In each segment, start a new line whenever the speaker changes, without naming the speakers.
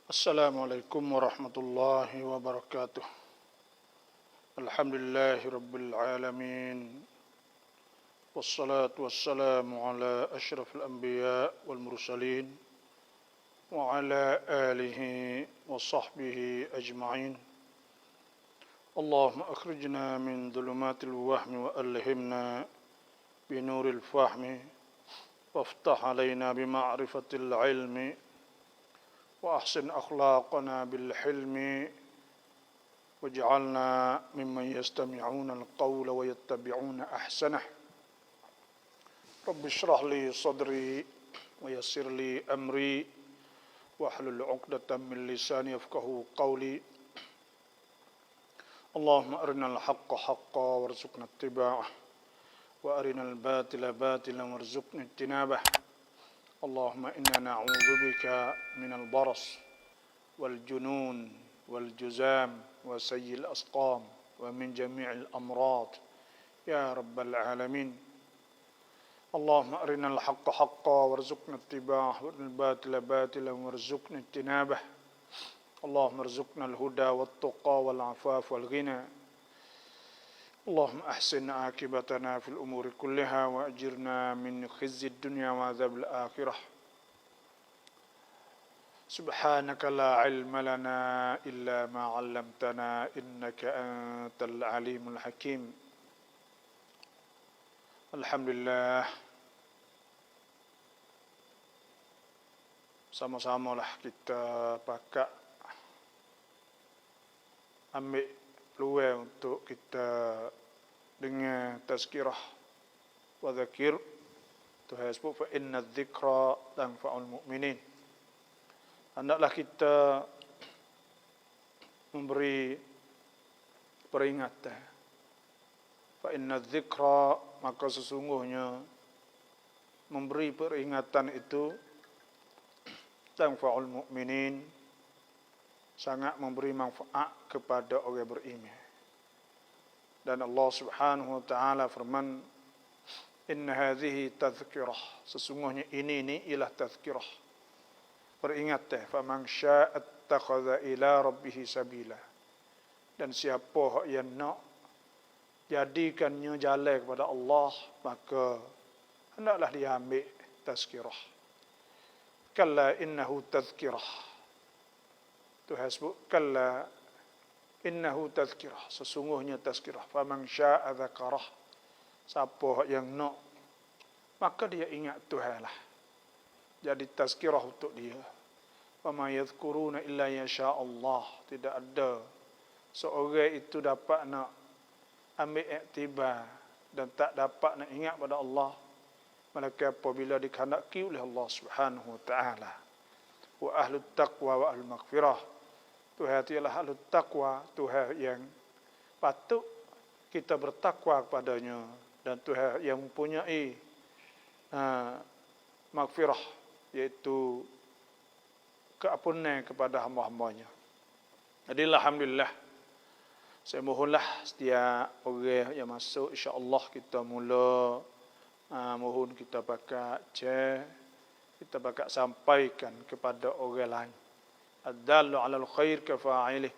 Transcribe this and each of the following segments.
Assalamualaikum warahmatullahi wabarakatuh. Alhamdulillahi rabbil alamin. Wassalatu wassalamu ala asyrafil anbiya wal mursalin wa ala alihi wa sahbihi ajma'in. Allahumma akhrijna min dhulumatil wahmi wa alhimna binuril fahmi waftah alaina bima'rifatil ilmi wa ahsin akhlaqana bil hilmi waj'alna mimman yastami'una al-qawla wa yattabi'una ahsanah. Rabbi shrah li sadri wa yassir li amri wahlul 'uqdatam min lisani yafqahu qawli. Allahumma arinal haqqa haqqan warzuqna ittiba'ah wa arinal batila batilan warzuqna ijtinabah. Allahumma inna na'udzubika minal baras wal junun wal juzam wa sayyil asqam wa min jami'il amrad ya rabbal alamin. Allahumma arinal haqqa haqqan warzuqna ittiba'ah wa arinal batila batilan warzuqna ijtinabah. Allahumma arzuqna al-huda wat-tuqa wal-'afaf wal-ghina. Allahumma ahsin 'aqibatana fil umuri kulliha wa ajirna min khizyid dunya wa 'adzabil akhirah. Subhanaka la 'ilma lana illa ma 'allamtana innaka antal alimul hakim. Alhamdulillah, sama-samalah kita pakat ambil peluang untuk kita dengar tazkirah wa dzakir. Tuhan sebut fa inna dzikra tanfa'ul mu'minin. Hendaklah kita memberi peringatan. Fa inna dzikra, maka sesungguhnya memberi peringatan itu tanfa'ul mu'minin, sangat memberi manfaat kepada orang beriman. Dan Allah Subhanahu wa taala firman, inna hadhihi tazkirah, sesungguhnya ini ialah tazkirah, peringatan. Faman syaa'a ittakhadha ila rabbih sabila, dan siapa yang nak jadikannya jalan kepada Allah, maka hendaklah dia ambil tazkirah. Kalla innahu tazkirah, Tuhan sebut kalla innahu tazkirah, sesungguhnya tazkirah. Faman syaa'a dzakarah, siapa yang nak maka dia ingat Tuhan lah, jadi tazkirah untuk dia. Wa ma yadhkuruna illa yasha Allah, tidak ada seorang itu dapat nak ambil iktibar dan tak dapat nak ingat pada Allah malaikat apabila dikehendaki oleh Allah Subhanahu wa taala. Wa ahlut taqwa wa ahlul maghfirah, Tuhan ialah ahlut taqwa, Tuhan yang patut kita bertakwa kepadanya, dan Tuhan yang mempunyai maghfirah, iaitu keampunan kepada hamba-hambanya. Jadi alhamdulillah, saya mohonlah setiap orang yang masuk, insya-Allah kita mula mohon kita pakai kita pakai sampaikan kepada orang lain. Ad-dallu 'alal khair kafa'ilih,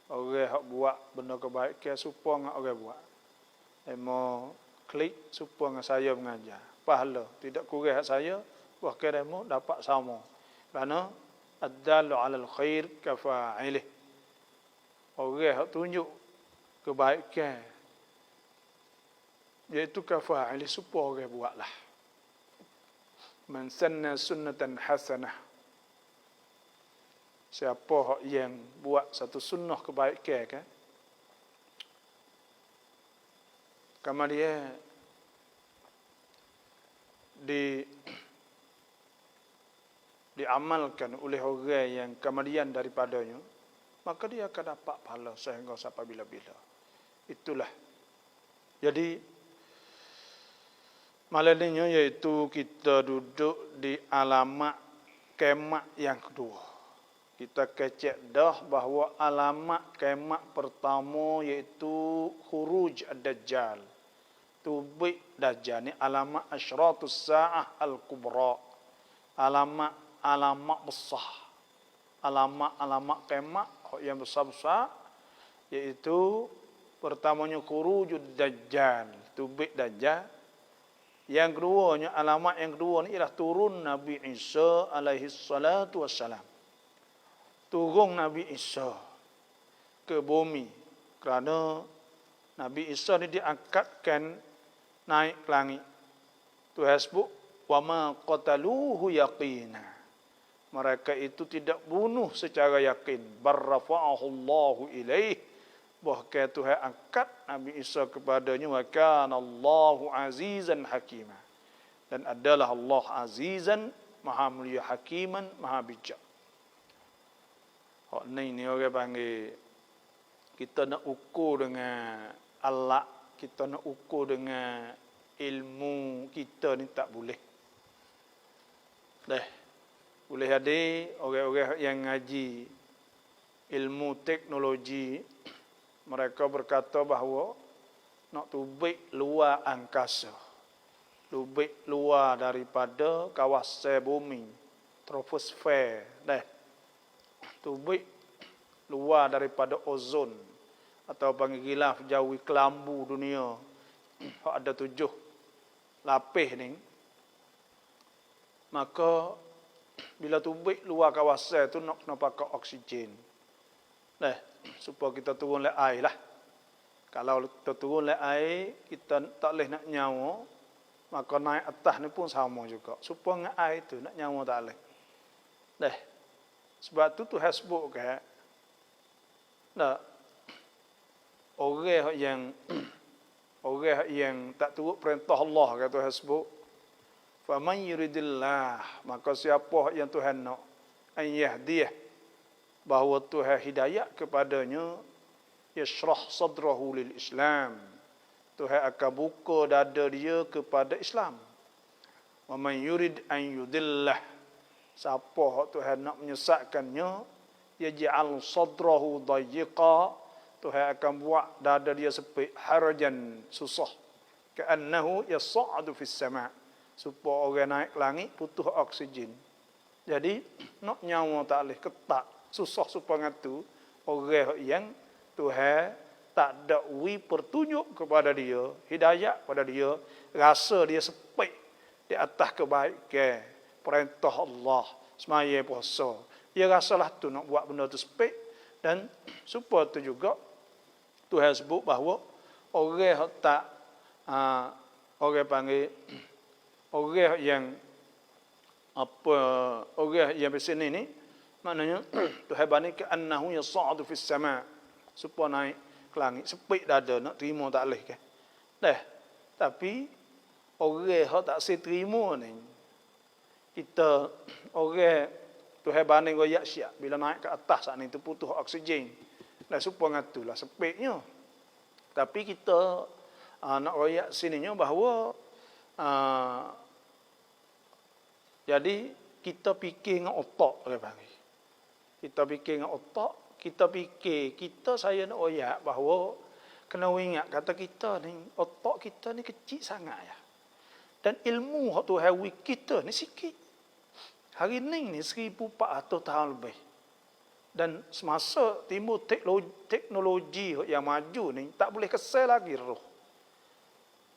orang hak buat benda kebaikan supaya dengan orang buat. Demo klik supaya dengan saya mengajar, pahala tidak kurang hak saya, bahkan demo dapat sama. Kerana ad-dallu 'alal khair kafa'ilih, orang hak tunjuk kebaikan, iaitu kafa'ilih, supaya orang buatlah. Man sanna sunnatan hasanah, siapa yang buat satu sunnah kebaikan kan, kemudian diamalkan oleh orang yang kemudian daripadanya, maka dia akan dapat pahala sehingga sampai bila-bila. Itulah. Jadi malainya iaitu kita duduk di alamat kiamat yang kedua. Kita kecek dah bahawa alamat kiamat pertama iaitu khuruj ad-dajjal, tubik dajjal. Ni alamat asyratus sa'ah al-kubra, alamat besar. alamat-alamat kiamat yang besar-besar, iaitu pertamanya khurujud dajjal, tubik dajjal. Yang keduanya, alamat yang kedua ni ialah turun Nabi Isa alaihi salatu wassalam. Turun Nabi Isa ke bumi, kerana Nabi Isa ni diangkatkan naik ke langit. Tuhan sebut wa ma qataluhu yaqina. Mereka itu tidak bunuh secara yakin. Barrafa'ahu Allahu ilaih. Bahkan Tuhan angkat Nabi Isa kepadanya. Wa kana Allahu azizan hakima. Dan adalah Allah azizan, maha mulia, hakiman, maha bijak. Ni orang panggil, kita nak ukur dengan alat, kita nak ukur dengan ilmu kita ni tak boleh. Boleh ada orang-orang yang ngaji ilmu teknologi, mereka berkata bahawa nak tubik luar angkasa, tubik luar daripada kawasan bumi, troposfer, tubik luar daripada ozon, atau panggil gilaf jawi kelambu dunia. Ada 7 lapis ni. Maka bila tubik luar kawasan tu nak kena pakai oksigen. Supaya kita turun le air lah. Kalau kita turun le air, kita tak boleh nak nyawa, maka naik atas ni pun sama juga. Supaya dengan air tu nak nyawa tak boleh. Sebab tu Tuhan sebut ke, orang yang tak turut perintah Allah, kata Tuhan sebut, faman yuridillah, maka siapa yang Tuhan nak an yahdiyah, bahawa Tuhan hidayah kepadanya, yashrah sadrahu lil Islam, Tuhan akan buka dada dia kepada Islam. Wa man yurid an yudillah, siapa Tuhan nak menyesatkannya, yaj'al sadrahu dayyiqa, Tuhan akan buat dada dia sempit, harajan, susah, ka'annahu yas'adu fis sama', supaya orang naik ke langit putus oksigen. Jadi nak nyawa tak boleh, ketak, susah supaya ngatu orang yang Tuhan tak ada pertunjuk kepada dia, hidayah kepada dia, rasa dia sempit di atas kebaikan, perintah Allah, semaya puasa, dia rasalah tu nak buat benda tu sempit. Dan supaya tu juga Tuhan sebut bahawa orang tak orang panggil orang yang orang yang bersini ni, maknanya Tuhan bani ke annahu yas'adu fis sama', supaya naik ke langit, sepik dada nak terima tak boleh kan. Tapi orang hak tak terima ni, kita orang Tuhan bani royak siap bila naik ke atas saat ni tu putus oksigen. Supaya ngatulah sepiknya. Tapi kita nak royak sininya bahawa jadi kita fikir dengan otak, orang panggil. Kita fikir dengan otak, kita fikir, saya nak royak bahawa kena ingat kata kita ni, otak kita ni kecil sangat ya. Dan ilmu hak Tuhan kita ni sikit. Hari ni 1400 tahun lebih. Dan semasa timbul teknologi yang maju ni, tak boleh kesal lagi roh.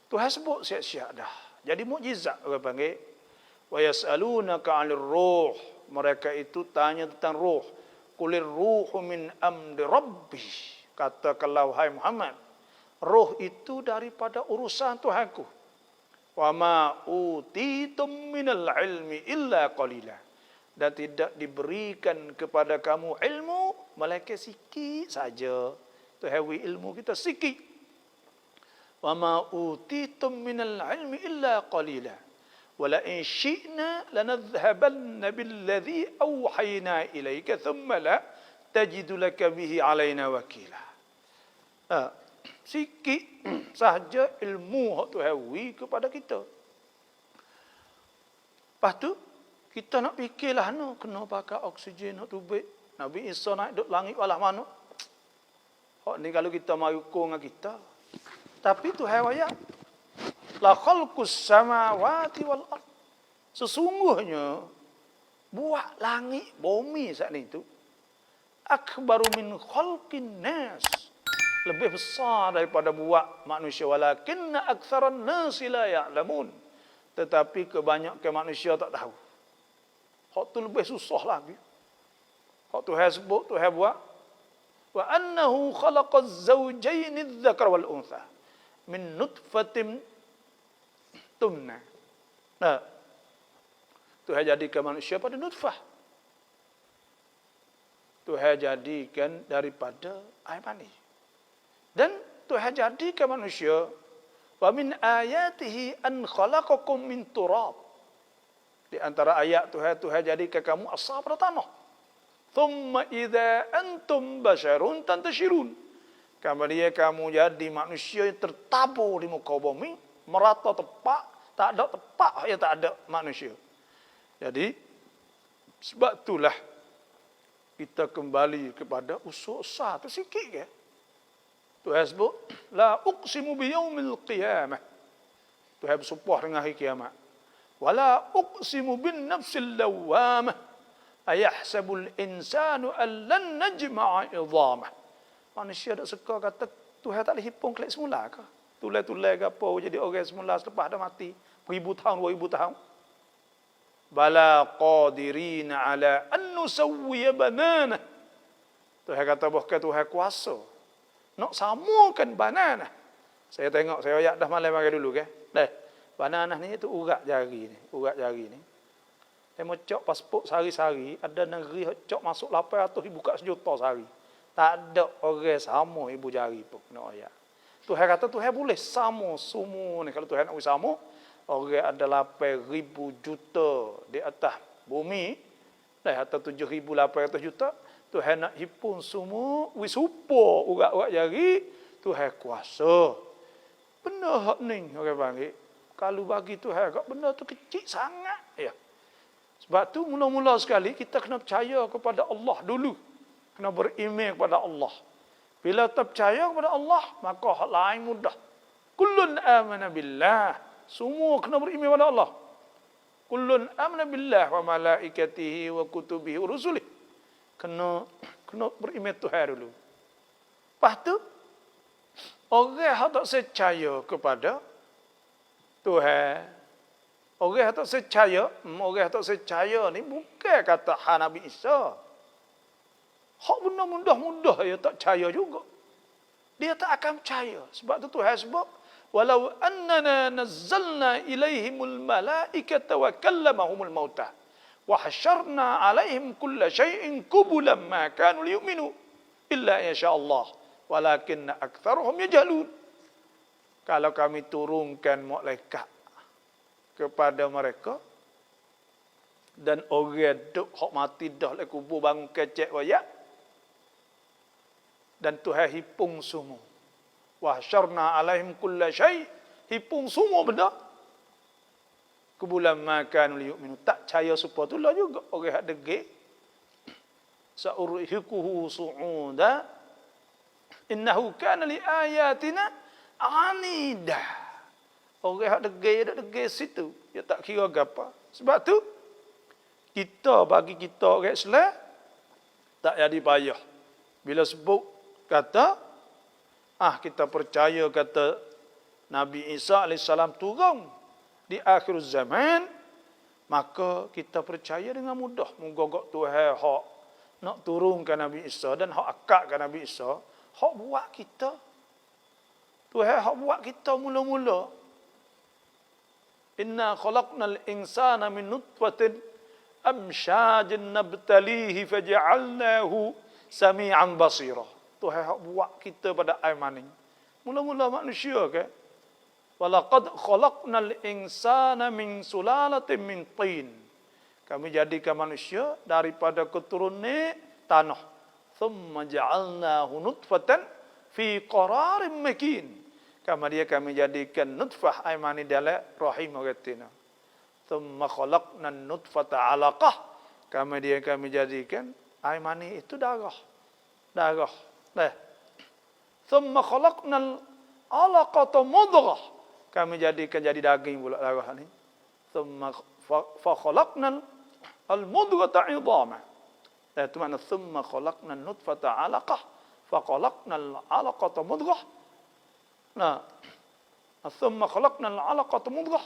Tuhan sebut siap-siap dah. Jadi mukjizat orang panggil. Wa yas'alunaka 'anil ruh. Mereka itu tanya tentang roh. Qulir ruhu min amri rabbi. Katakanlah wahai Muhammad, roh itu daripada urusan Tuhanku. Wa ma utitum minal ilmi illa qalila. Dan tidak diberikan kepada kamu ilmu, malaikat sikit saja. Tuhawi ilmu kita sikit. Wa ma utitum minal ilmi illa qalila. Wa la in syi'na lanadhhabanna billadhi awhayna ilayka thumma la tajidu laka bihi alaina wakila. Sikit sahaja ilmu hak Tuhawi kepada kita. Lepas tu kita nak fikirlah kena pakai oksigen nak tubik. Nabi Isa naik duk langit walah mana. Hak ni kalau kita mari ukur dengan kita. Tapi Tuhan ayat la khalqus samawati wal ard. Sesungguhnya buat langit bumi saat ni tu akbaru min khalqin nas. Lebih besar daripada buat manusia. Walakinna aktsaran nasi la ya'lamun. Tetapi kebanyakan manusia tak tahu. Hak tu lebih susah lagi. Hak Tuhan sebut, Tuhan buat. Wa annahu khalaqaz zawjayn adh-dhakara wal untha min nutfatin tumna. Nah, Tuhan jadikan manusia pada nutfah. Tuhan jadikan daripada air mani. Dan Tuhan jadikan manusia, wa min ayatihi an khalaqakum min turab. Di antara ayat Tuhan, Tuhan jadikan kamu asal pada tanah. Thumma idza antum basharun tantashirun. Kemudian kamu jadi manusia yang tertabur di muka bumi, merata tepak, tak ada tepak yang tak ada manusia. Jadi sebab itulah kita kembali kepada usul asal tu sikit ke. Tuhan sebut la uqsimu biyaumil qiyamah. Tuhan bersumpah dengan hari kiamat. Wala uqsimu bin nafsil lawamah. Ayahsabul insanu an lan najma'a idhamah. Manusia tak suka kata Tuhan tak boleh hitung kelak semula ke? Tulai-tulai ke apa jadi orang semula selepas dah mati 1000 tahun 2000 tahun. Bala qadirina ala an nusawwiya banana. Tuhan kata bahkan Tuhan kuasa nak samakan banana. Saya tengok, saya ayat dah malam mari dulu ke. Dah. Banana ni tu urat jari ni, urat jari ni. Saya mau cok pasport sehari-hari, ada negeri cok masuk 800 ribu kat sejuta sehari. Tak ada orang sama ibu jari pun nak ayat. Tuhan kata Tuhan boleh sama semua ni. Kalau Tuhan nak sama, orang ada 8,000 juta di atas bumi, dah atas 7,800 juta, Tuhan nak himpun semua, wisupo urat-urat jari, Tuhan kuasa. Benda hak ni orang panggil. Kalau bagi Tuhan kat benda tu kecil sangat ya. Sebab tu mula-mula sekali kita kena percaya kepada Allah dulu. Kena beriman kepada Allah. Bila kita percaya kepada Allah, maka hal lain mudah. Kullun amana billah. Semua kena beriman kepada Allah. Kullun amana billah wa malaikatihi wa kutubihi wa rusulih. Kena beriman Tuhan dulu. Lepas tu, orang yang tak percaya kepada Tuhan, orang yang tak percaya ni bukan kata Nabi Isa. Hak benda mudah-mudah dia tak percaya juga. Dia tak akan percaya. Sebab tu Tuhan sebut, walau annana nazzalna ilaihimul malaikata wa kallamahumul mauta wa hasyarna alaihim kulla syai'in qubulan ma kanu liyu'minu illa insya Allah walakinna aktsaruhum yajhalun. Kalau kami turunkan malaikat kepada mereka dan orang duk hak mati dah le kubur bangun kecek wayak dan Tuhan hipung semua. Wa hasyarna alaihim kulla syai', hipung semua benda. Kubulan makan liyu'minu, tak percaya supaya tu lah juga orang hak degil. Sa'urhikuhu su'uda innahu kana li ayatina anida. Orang hak degil situ, dia tak kira apa. Sebab tu bagi kita orang Islam tak jadi payah. Bila sebut kata kita percaya kata Nabi Isa AS turun di akhir zaman, maka kita percaya dengan mudah. Moga Tuhan hak nak turunkan Nabi Isa dan hak akadkan Nabi Isa, hak buat kita. Tuhan hak buat kita mula-mula. Inna khalaqnal insana min nutfatin amsyajin nabtalihi faja'alnahu sami'an basira. Tuhan hak buat kita pada air mani. Mula-mula manusia ke? Walaqad khalaqnal insana min sulalatin min tin. Kami jadikan manusia daripada keturunan tanah. Thumma ja'alnahu nutfatan fi qararin makin. Kemudian kami jadikan nutfah air mani dalam rahim orang. Thumma khalaqnan nutfata 'alaqah. Kemudian kami jadikan air mani itu darah. Nah. Thumma khalaqnal 'alaqata mudghah. Kami jadikan jadi daging pula darah ni. Thumma fa khalaqnal al-mudghata 'idhamah. Itu makna thumma khalaqna nutfata 'alaqah fa khalaqna al-'alaqata mudghah. Nah, thumma khalaqna al-'alaqata mudghah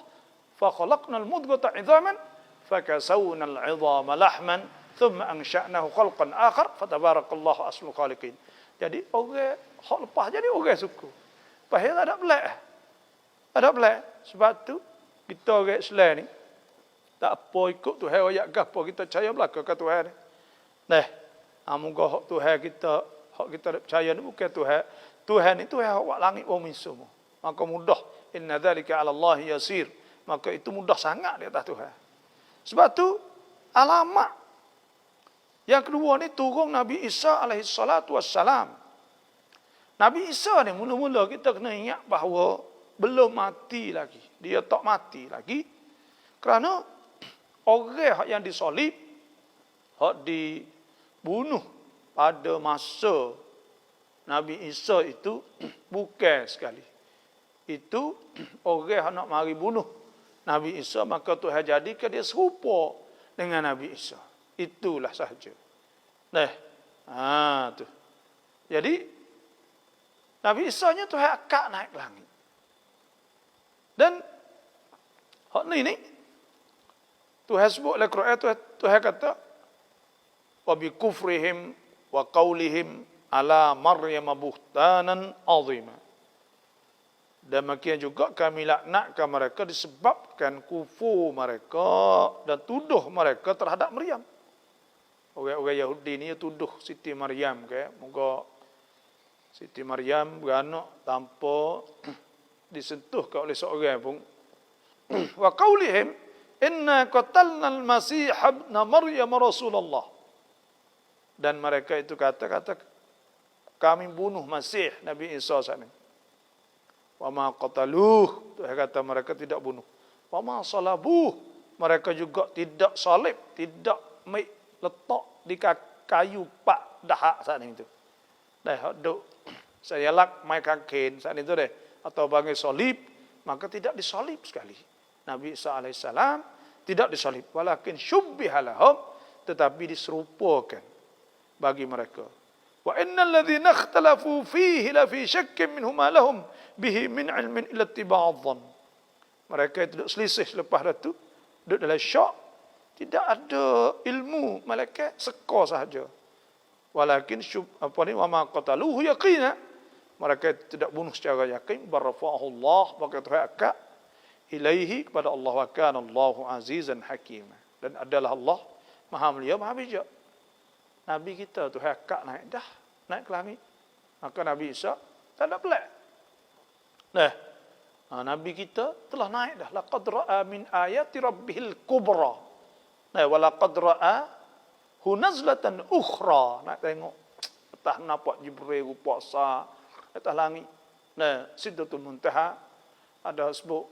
fa khalaqna al-mudghata 'idhaman fa kasawna al-'idhama lahman thumma ansha'nahu khalqan akhar fatabarakallahu asmul khaliqin. Jadi orang hak lepas jadi orang suku. Pasal tak ada belak. Ada belak. Sebab tu kita orang Islam ni tak apa ikut Tuhan ayat gapo kita percaya belaka ke Tuhan ni. Nah, moga hak Tuhan kita, hak kita percaya ni bukan Tuhan. Tuhan ni Tuhan hak langit bumi semua. Maka mudah. Inna dzalika 'ala Allah yasir. Maka itu mudah sangat di atas Tuhan. Sebab tu alamat yang kedua ni turun Nabi Isa alaihi salatu wassalam. Nabi Isa ni mula-mula kita kena ingat bahawa belum mati lagi. Dia tak mati lagi. Kerana orang yang disolib, yang dibunuh pada masa Nabi Isa itu bukan sekali. Itu orang yang nak mari bunuh Nabi Isa, maka Tuhan jadikan dia serupa dengan Nabi Isa. Itulah sahaja. Nah, tu. Jadi Nabi Isa nya Tuhan akak naik ke langit. Dan hak ni Tuhan sebut dalam Quran, Tuhan kata wa bi kufrihim wa qaulihim ala Maryam buhtanan azima. Demikian juga kami laknatkan mereka disebabkan kufur mereka dan tuduh mereka terhadap Maryam. Orang-orang Yahudi ni tuduh Siti Maryam ke, moga Siti Maryam beranak tanpa disentuhkan oleh seorang pun. Wa qaulihim inna qatalna al-masih ibn Maryam Rasulullah. Dan mereka itu kata kami bunuh Masih Nabi Isa sana. Wa ma qataluh, Tuhan kata mereka tidak bunuh. Wa ma salabuh, mereka juga tidak salib, tidak letak di kayu pak dahak saat itu. Dah duk saya lak mai kaken saat itu deh atau bagi salib, maka tidak disalib sekali. Nabi Isa alaihissalam tidak disalib, walakin syubbiha lahum, tetapi diserupakan bagi mereka. Wa innal ladzina ikhtalafu fihi la fi syakkin minhum ma lahum bihi min ilmin illa ittiba'adh dhann. Mereka itu duduk selisih selepas itu, duduk dalam syak, tidak ada ilmu, malaikat seka sahaja. Walakin wa ma qataluhu yaqina, mereka tidak bunuh secara yakin, barrafa'ahu Allah, maka Tuhan akak ilaihi kepada Allah, wa kana Allahu azizan hakima. Dan adalah Allah Maha Mulia, Maha Bijak. Nabi kita Tuhan akak naik ke langit. Maka Nabi Isa tak ada pelik. Nabi kita telah naik dah. Laqad ra'a min ayati rabbihil kubra. Wa laqad ra'a hunazlatan ukhra. Nak tengok atas nampak Jibril puasa atas langit. Sidratul Muntaha ada sebut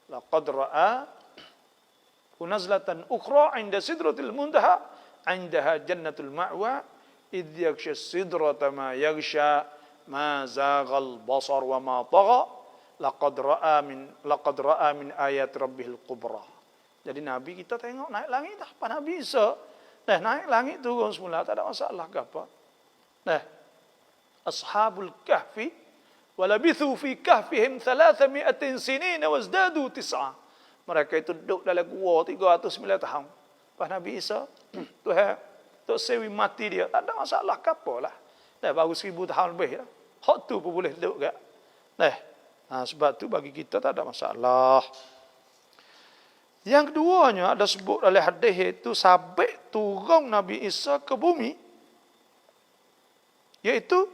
laqad ra'a hunazlatan ukhra 'inda sidratil muntaha 'indaha jannatul ma'wa idh yaghsha sidrata ma yaghsha ma zaghal basar wa ma tagha laqad ra'a min ayat rabbihil kubra. Jadi Nabi kita tengok naik langit dah. Pak Nabi Isa naik langit turun semula, tak ada masalah ke apa. Ashabul kahfi walabithu fi kahfihim 300 sinina wazdadu 9. Mereka itu duduk dalam gua 309 tahun. Pak Nabi Isa Tuhan tok sewi mati dia, tak ada masalah ke apalah. Baru 1000 tahun lebih dah. Hak tu pun boleh duduk gak. Sebab tu bagi kita tak ada masalah. Yang keduanya ada sebut oleh hadis itu sabit turun Nabi Isa ke bumi, yaitu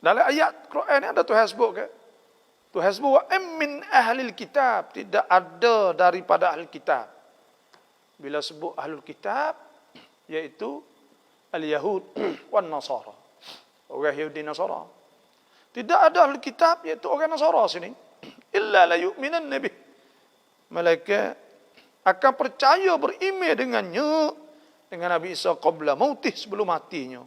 dalam ayat Quran ni ada Tuhan sebut ke? Tuhan sebut wa min ahlil kitab, tidak ada daripada ahli kitab. Bila sebut ahlul kitab, yaitu al-Yahud wan Nasara. Orang Yahudi Nasara. Tidak ada ahli kitab, iaitu orang Nasara sini. Illa la yu'minan nabi. Malaikat akan percaya beriman dengannya, dengan Nabi Isa qabla mautih, sebelum matinya.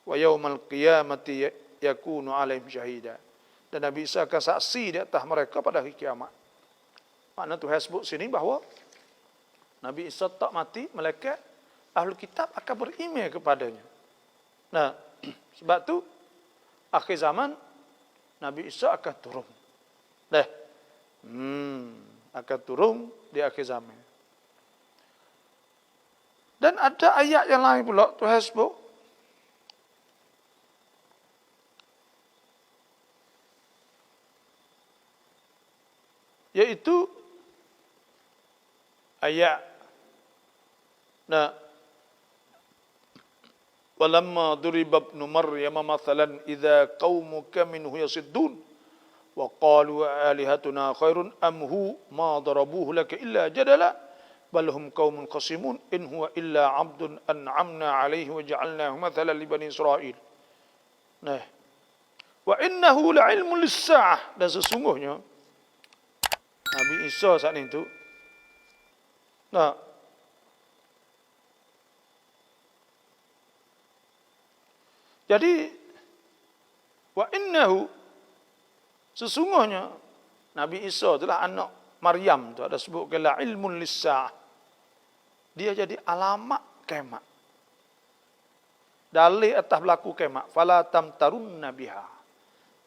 Wa yaumal qiyamati yakunu alaihim syahida. Dan Nabi Isa akan saksi di atas mereka pada hari kiamat. Makna Tuhan sebut sini bahawa Nabi Isa tak mati, malaikat Ahlul kitab akan beriman kepadanya. Nah, sebab tu akhir zaman Nabi Isa akan turun. Akan turun di akhir zaman. Dan ada ayat yang lain pula Tuhan sebut. Yaitu ayat walamma duriba ibnu maryam mathalan idza qaumuka minhu yasiddun wa qalu alihatuna khairun am hu ma darabuhu laka illa jadala bal hum qaumun qasimun in huwa illa 'abdun an'amna 'alaihi wa ja'alnahu mathalan li bani Israil. Wa innahu la'ilmun lis-sa'ah, dan sesungguhnya Nabi Isa saat itu jadi wa innahu, sesungguhnya Nabi Isa itulah anak Maryam tu ada sebut kala ilmun lis-sa'ah. Dia jadi alamat kiamat. Dalil atas berlaku kiamat. Fala tamtarunna biha.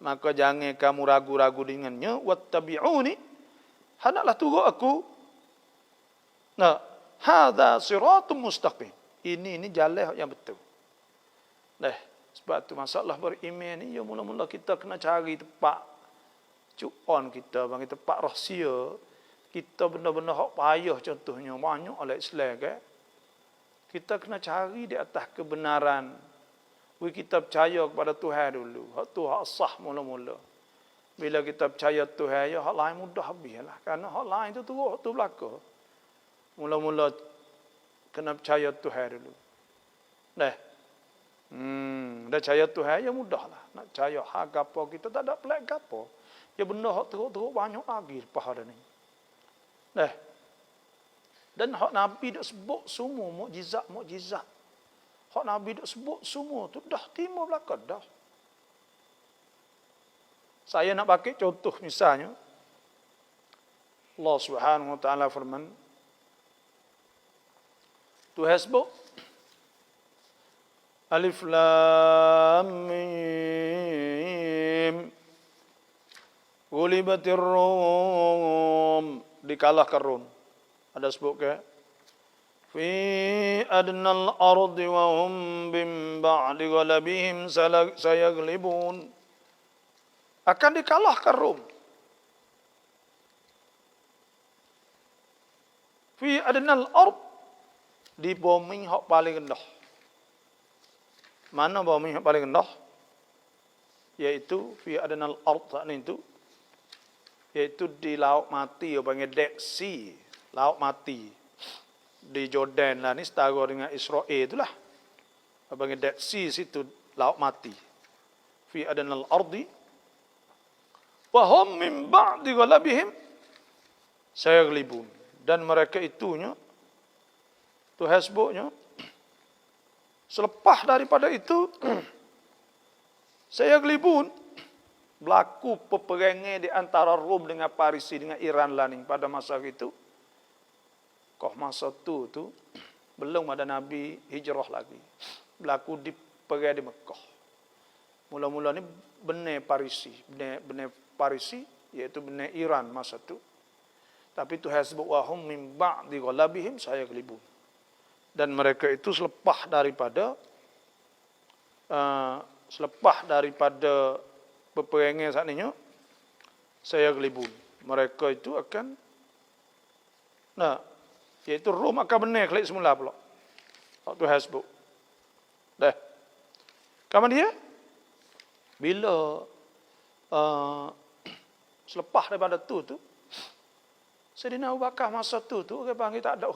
Maka jangan kamu ragu-ragu dengannya. Wattabi'uni. Hendaklah turut aku. Hadza siratum mustaqim. Ini jalan yang betul. Sebab tu masalah beriman ni, mula-mula kita kena cari tempat cuan kita, bagi tempat rahsia. Kita benda-benda hak payah contohnya banyak oleh Islam kan. Kita kena cari di atas kebenaran. Kita percaya kepada Tuhan dulu. Hak tu hak sah mula-mula. Bila kita percaya Tuhan, hak lain mudah habislah. Kerana hak lain tu teruk, hak tu belaka. Mula-mula kena percaya Tuhan dulu. Dah percaya Tuhan ya mudahlah. Nak percaya hak apa kita tak ada pelik apa. Ya benda hak teruk-teruk banyak lagi lepas dah ni. Dan hak Nabi dak sebut semua mukjizat. Hak Nabi dak sebut semua tu dah timur belakang dah. Saya nak pakai contoh misalnya Allah Subhanahu wa taala firman Tuhan sebut Alif Lam Mim Ghulibatir Rum, dikalahkan Rum. Ada sebut ke? Fi adnal ardi wa hum bim ba'di ghalabihim sayaglibun. Akan dikalahkan Rum. Fi adnal ard, di bumi hak paling rendah. Mana bumi yang paling rendah? Yaitu fi adnal ard saat itu, yaitu di laut mati, panggil Dead Sea, laut mati di Jordan lah, ni setara dengan Israel itulah, panggil Dead Sea situ, laut mati. Fi adnal ardi wa hum min ba'di ghalabihim sayaglibun, dan mereka itunya Tuhan sebutnya selepas daripada itu sayaglibun, berlaku peperangan di antara Rom dengan Parisi dengan Iran lah ni pada masa itu. Kau masa tu belum ada Nabi hijrah lagi. Berlaku di perang di Mekah. Mula-mula ni benar Parisi, benar Parisi iaitu benar Iran masa tu. Tapi Tuhan sebut wahum min ba'di ghalabihim sayaglibun. Dan mereka itu selepas daripada peperangan saat ini, sayaglibun, mereka itu akan iaitu Rom akan benar klik semula pula. Waktu Hasbuk. Kapan dia? Bila selepas daripada tu Sayyidina Abu Bakar masa tu orang panggil tak ada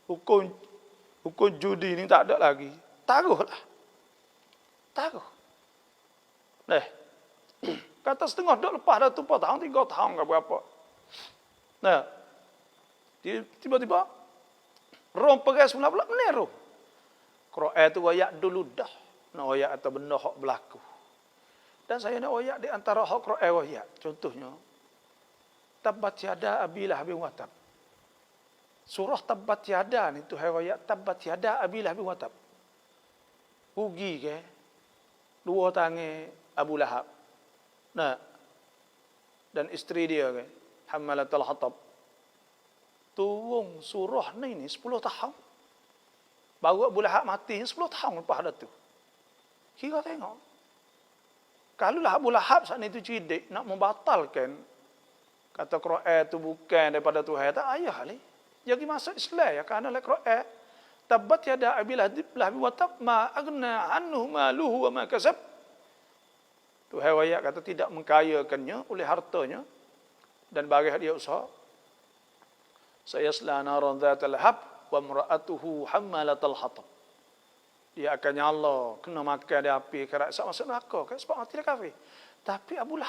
hukum judi ni tak ada lagi. Taruhlah. Kata setengah dok lepas dah tu 4 tahun, 3 tahun ke berapa. Tiba-tiba Rom pergi semula pula benar Rom. Quran tu ayat dulu dah. Nak ayat atau benda hak berlaku. Dan saya nak ayat di antara hak Quran ayat. Contohnya Tabbat yada Abi Lahab wa tab. Surah Tabbat Yada ni tu riwayat Tabbat Yada Abi Lahab wa Tab. Rugi ke dua tangan Abu Lahab. Nah, dan isteri dia ke Hammalatul Hatab. Turun surah ni 10 tahun. Baru Abu Lahab mati 10 tahun lepas dah tu. Kira tengok. Kalau lah Abu Lahab saat itu cerdik nak membatalkan kata Quran itu bukan daripada Tuhan, tak ayah ni. Jadi masuk Islam ya kerana la Quran Tabbat yada Abi Lahab wa tab ma aghna anhu maluhu wa ma kasab. Tuhan ayat kata tidak mengkayakannya oleh hartanya dan barang dia usaha. Sayasla naran dzatal lahab wa imra'atuhu hammalatal hatab. Dia akan nyala, kena makan di api, kerak masuk neraka kan sebab mati dia kafir. Tapi Abu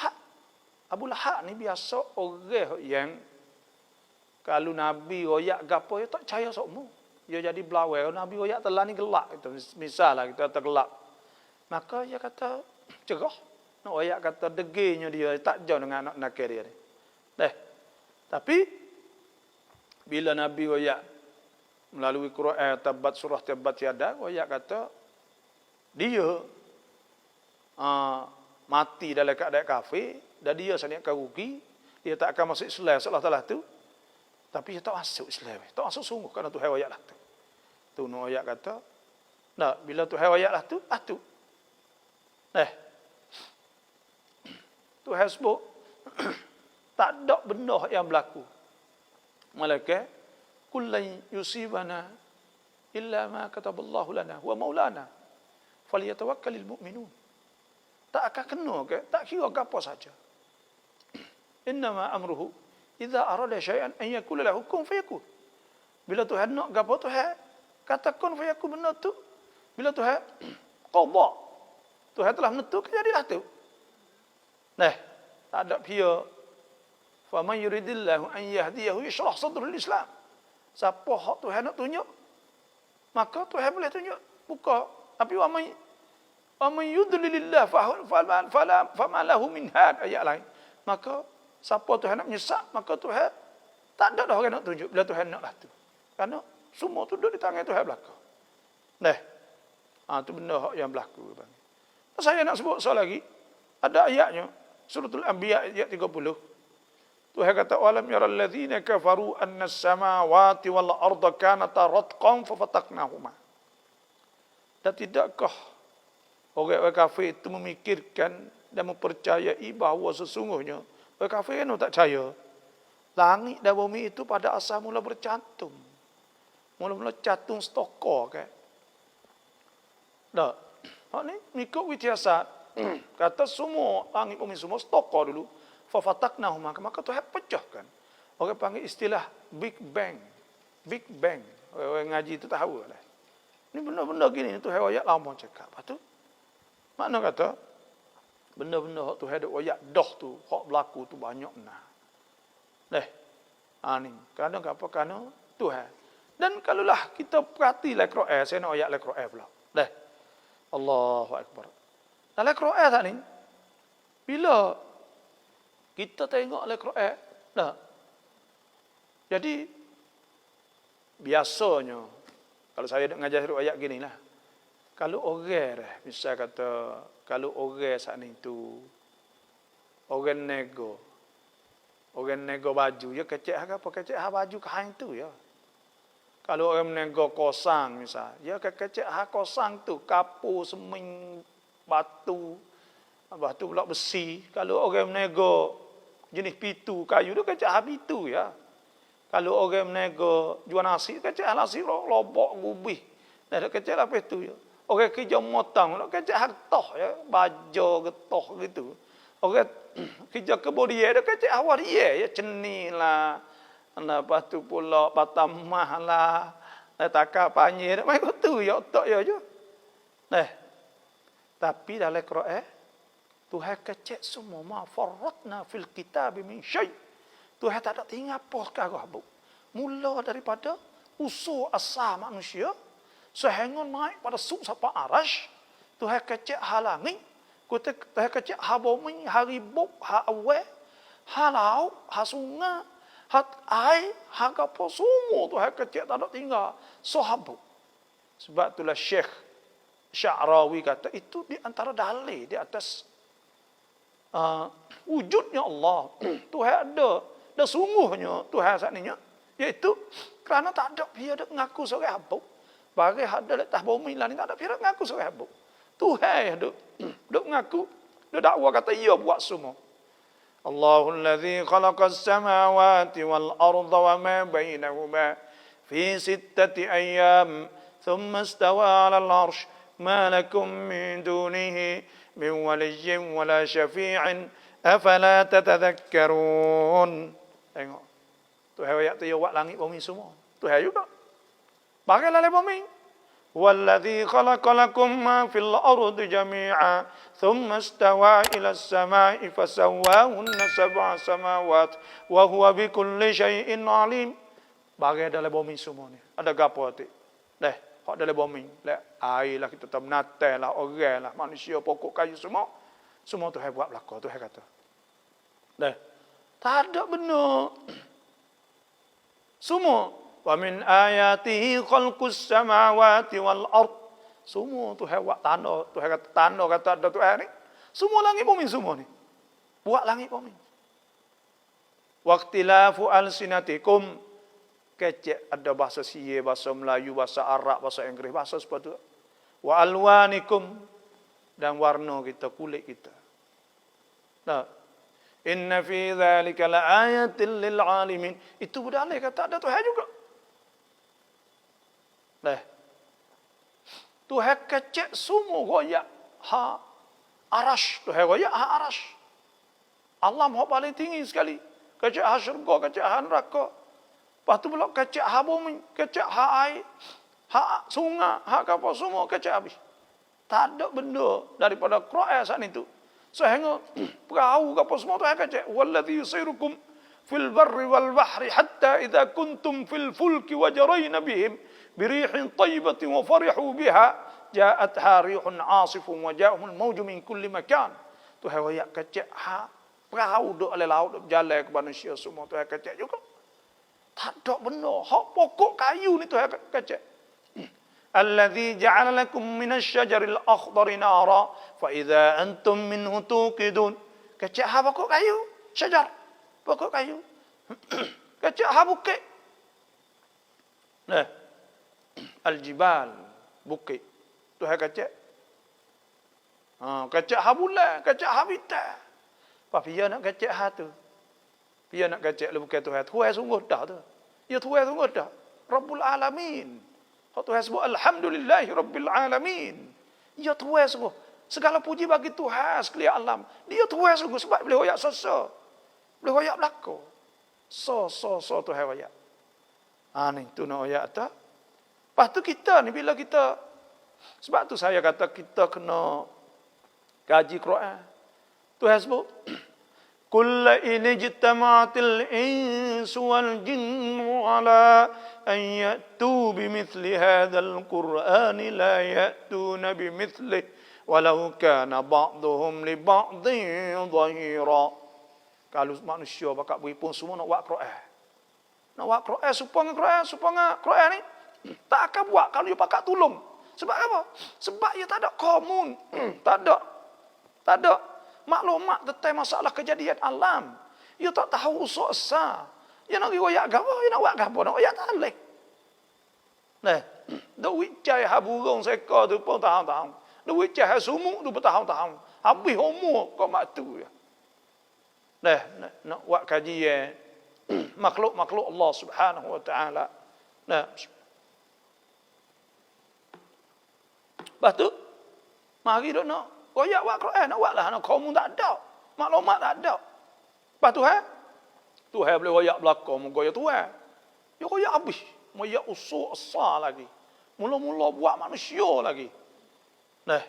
Lahab ni biasa orang yang kalau Nabi royak gapo dia tak percaya sokmu. Dia jadi belawai. Nabi royak telah ni gelap itu. Misalnya kita tergelap. Maka dia kata cerah. Nak royak kata degenya dia tak jauh dengan anak nakir dia ni. Tapi bila Nabi royak melalui Quran surah Tabbat Yada, royak kata dia mati dalam keadaan kafir dan dia sangat rugi, dia tak akan masuk Islam setelah tu. Tapi dia tak masuk Islam. Tak masuk sungguh kerana Tuhan ayat lah tu. Tu no ayat kata, nah, bila Tuhan ayat lah tu, tu. Tuhan sebut, tak ada benda yang berlaku. Malaikat, kullan yusibana illa ma kataballahu lana wa maulana falyatawakkalul mu'minun. Tak akan kena ke, tak kira apa saja. Innama amruhu idza arada syai'an an yakula lahu kun fayakun. Bila Tuhan nak gapo Tuhan kata kun fayakun benda tu. Bila Tuhan qada, Tuhan telah menentukan jadilah tu. Tak ada pia. Fa man yuridillahu an yahdiyahu yashrah sadrul Islam. Siapa hak Tuhan nak tunjuk, maka Tuhan boleh tunjuk buka. Tapi wa man yudlilillah fama lahu min had, ayat lain. Maka siapa Tuhan nak menyesat, maka Tuhan tak ada dah orang nak tunjuk. Bila Tuhan naklah tu. Kerana semua tu duduk di tangan Tuhan belaka. Tu benda hak yang berlaku. Saya nak sebut soal lagi. Ada ayatnya. Suratul Anbiya ayat 30. Tuhan kata, "Walam yaral ladzina kafaru anna as-samawati wal arda kanata ratqan fafataqnahuma." Dan tidakkah orang-orang kafir itu memikirkan dan mempercayai bahawa sesungguhnya orang kafir kan tak percaya. Langit dan bumi itu pada asal mula bercantum. Mula-mula cantum stokor kan. Hak ni mengikut wityasat. Kata semua langit bumi semua stokor dulu. Fafataqnahuma, maka Tuhan pecahkan. Orang panggil istilah Big Bang. Big Bang. Orang ngaji itu tahu lah. Ini benda-benda gini Tuhan ayat lama cakap. Lepas tu makna kata benda-benda hak Tuhan ada ayat dah tu, hak berlaku tu banyak nah. Ni kerana apa? Kerana Tuhan. Dan kalaulah kita perhatilah Quran, saya nak ayat Quran pula. Allahu Akbar. Dalam Quran tak ni, bila kita tengok Al-Quran, jadi biasanya kalau saya nak mengajar ayat gini lah, kalau orang misal kata kalau orang saat ni tu orang nego baju, ya kecek apa kecek baju kain tu ya. Kalau orang nego kosang misal, ya kecek kosang tu kapur semen batu pula besi. Kalau orang menego jenis pitu kayu tu kecek pitu ya. Kalau orang menego jual nasi kecek nasi lobok gubih. Kecek apa itu ya. Orang kerja motong kecek hartah ya, baja getah gitu. Orang kerja kebun dia kecek awal dia ya, cenilah. Lepas tu pula patamah lah. Takar panyir mai tu ya otak ya je. Tapi dalam Quran Tuhan kecek semua ma farratna fil kitab min syai. Tuhan tak ada tinggal apa sekarang bu. Mula daripada usul asal manusia sehingga naik pada sub sampai arash. Tuhan kecek halangi, Tuhan kecek ha bumi, ha ribut, ha awal, ha laut, ha sungai, Hat ai hak apa semua tu hak kecek tak ada tinggal. Sahabat. Sebab itulah Syekh Sya'rawi kata itu di antara dalil di atas wujudnya Allah. Tuhan ada. Dan sungguhnya Tuhan saat ini iaitu kerana tak ada dia ada mengaku sebagai hamba. Bagi ada letak bumi lah ni tak ada dia mengaku sebagai hamba. Tuhan ada mengaku. Dia dakwa kata ia buat semua. Allahul ladzi khalaqas samawati wal arda wa ma bainahuma fi sittati ayyam thumma istawa 'alal 'arsy ma lakum min dunihi min waliyyin wala syafi'in afala tatadhakkarun. Tengok. Tuhan ayat tu ya buat langit bumi semua. Tuhan juga. Bagi lalai bumi. Walladzi khalaqalakum ma fil ardi jami'a thumma istawa ila as-sama'i fasawwahunna sab'a samawat wa huwa bikulli syai'in 'alim. Bagi dalam bumi semua ni. Ada gapo hati? Deh, hak dalam bumi. Lek air lah kita termenatai lah, orang lah, manusia, pokok kayu semua. Semua Tuhan buat belaka, Tuhan kata. Deh. Tak ada benar. Semua. Wa min ayatihi khalqus samawati wal ard. Semua Tuhan buat tanda. Tuhan kata tanda kata ada Tuhan ni. Semua langit bumi semua ni. Buat langit bumi. Waqtilafu alsinatikum. Kecek ada bahasa Sia, bahasa Melayu, bahasa Arab, bahasa Inggeris, bahasa seperti itu. Wa alwanikum. Dan warna kita, kulit kita. Nah. Inna fi dzalika laayatin lil alamin. Itu berdalil kata ada Tuhan juga. Dah. Tuhan kecek semua goyak ha arash, Tuhan goyak ha arash. Allah Maha paling tinggi sekali. Kecek ha syurga, kecek ha neraka. Lepas tu pula kecek ha bumi, kecek ha air, ha sungai, ha apa semua kecek habis. Tak ada benda daripada Quran saat itu. Sehingga perahu apa semua tu akan cek. Walladhi yusirukum fil barri wal bahri hatta idza kuntum fil fulki wa jarayna bihim birihin tayyibatin wa farihu biha ja'atha rihun 'asifun wa ja'ahumul mawju min kulli makan. Tu hawayak kecek ha perahu duk oleh laut duk berjalan ke manusia semua tu kecek juga. Tak ada benda. Hak pokok kayu ni tu kecek. الذي جعل لكم من الشجر الأخضر نارا فإذا أنتم منه توقدون. Kecek ha pokok kayu, syajar, pokok kayu. Kecek ha bukit. Nah, al-jibal, bukit. Tu ha kecek. Kecek ha bulan, kecek ha bintang. Apa dia nak kecek ha tu? Dia nak kecek le bukan Tuhan. Tuhan sungguh dah tu. Ya Tuhan sungguh dah. Rabbul alamin. Tuhan sebut alhamdulillahi rabbil alamin. Ya Tuhan sungguh. Segala puji bagi Tuhan sekalian alam. Dia Tuhan sungguh sebab boleh hoyak sesa. Boleh hoyak belaka. So Tuhan hoyak. Ni tu nak hoyak tak? Lepas tu kita ni bila kita sebab tu saya kata kita kena kaji Quran. Tuhan sebut Kulla in ijtama'atil insu wal jinnu ala an ya'tu bimithli hadzal qur'ani la ya'tuna bimithlihi walau kana ba'dhum li ba'dhin dhahira. Kalau manusia bakal beripun semua nak buat Quran. Nak buat Quran supaya Quran ni tak akan buat kalau dia pakak tolong. Sebab apa? Sebab dia tak ada komun. Tak ada maklumat tentang masalah kejadian alam. Dia tak tahu usul asal. Dia nak riwayat apa? Dia nak buat apa? Nak riwayat talih. Nah, duit cai haburung seka tu pun tahun-tahun. Duit cai sumuk tu bertahun-tahun. Habis umur kau mak tu. Nah, nak buat kajian makhluk-makhluk Allah Subhanahu wa taala. Nah. Lepas tu mari dok nak koyak buat Quran, nak buatlah nak kaum tak ada. Maklumat tak ada. Lepas Tuhan boleh koyak belakang muka ya Tuhan. Ya koyak habis. Koyak usul asal lagi. Mula-mula buat manusia lagi. Nah.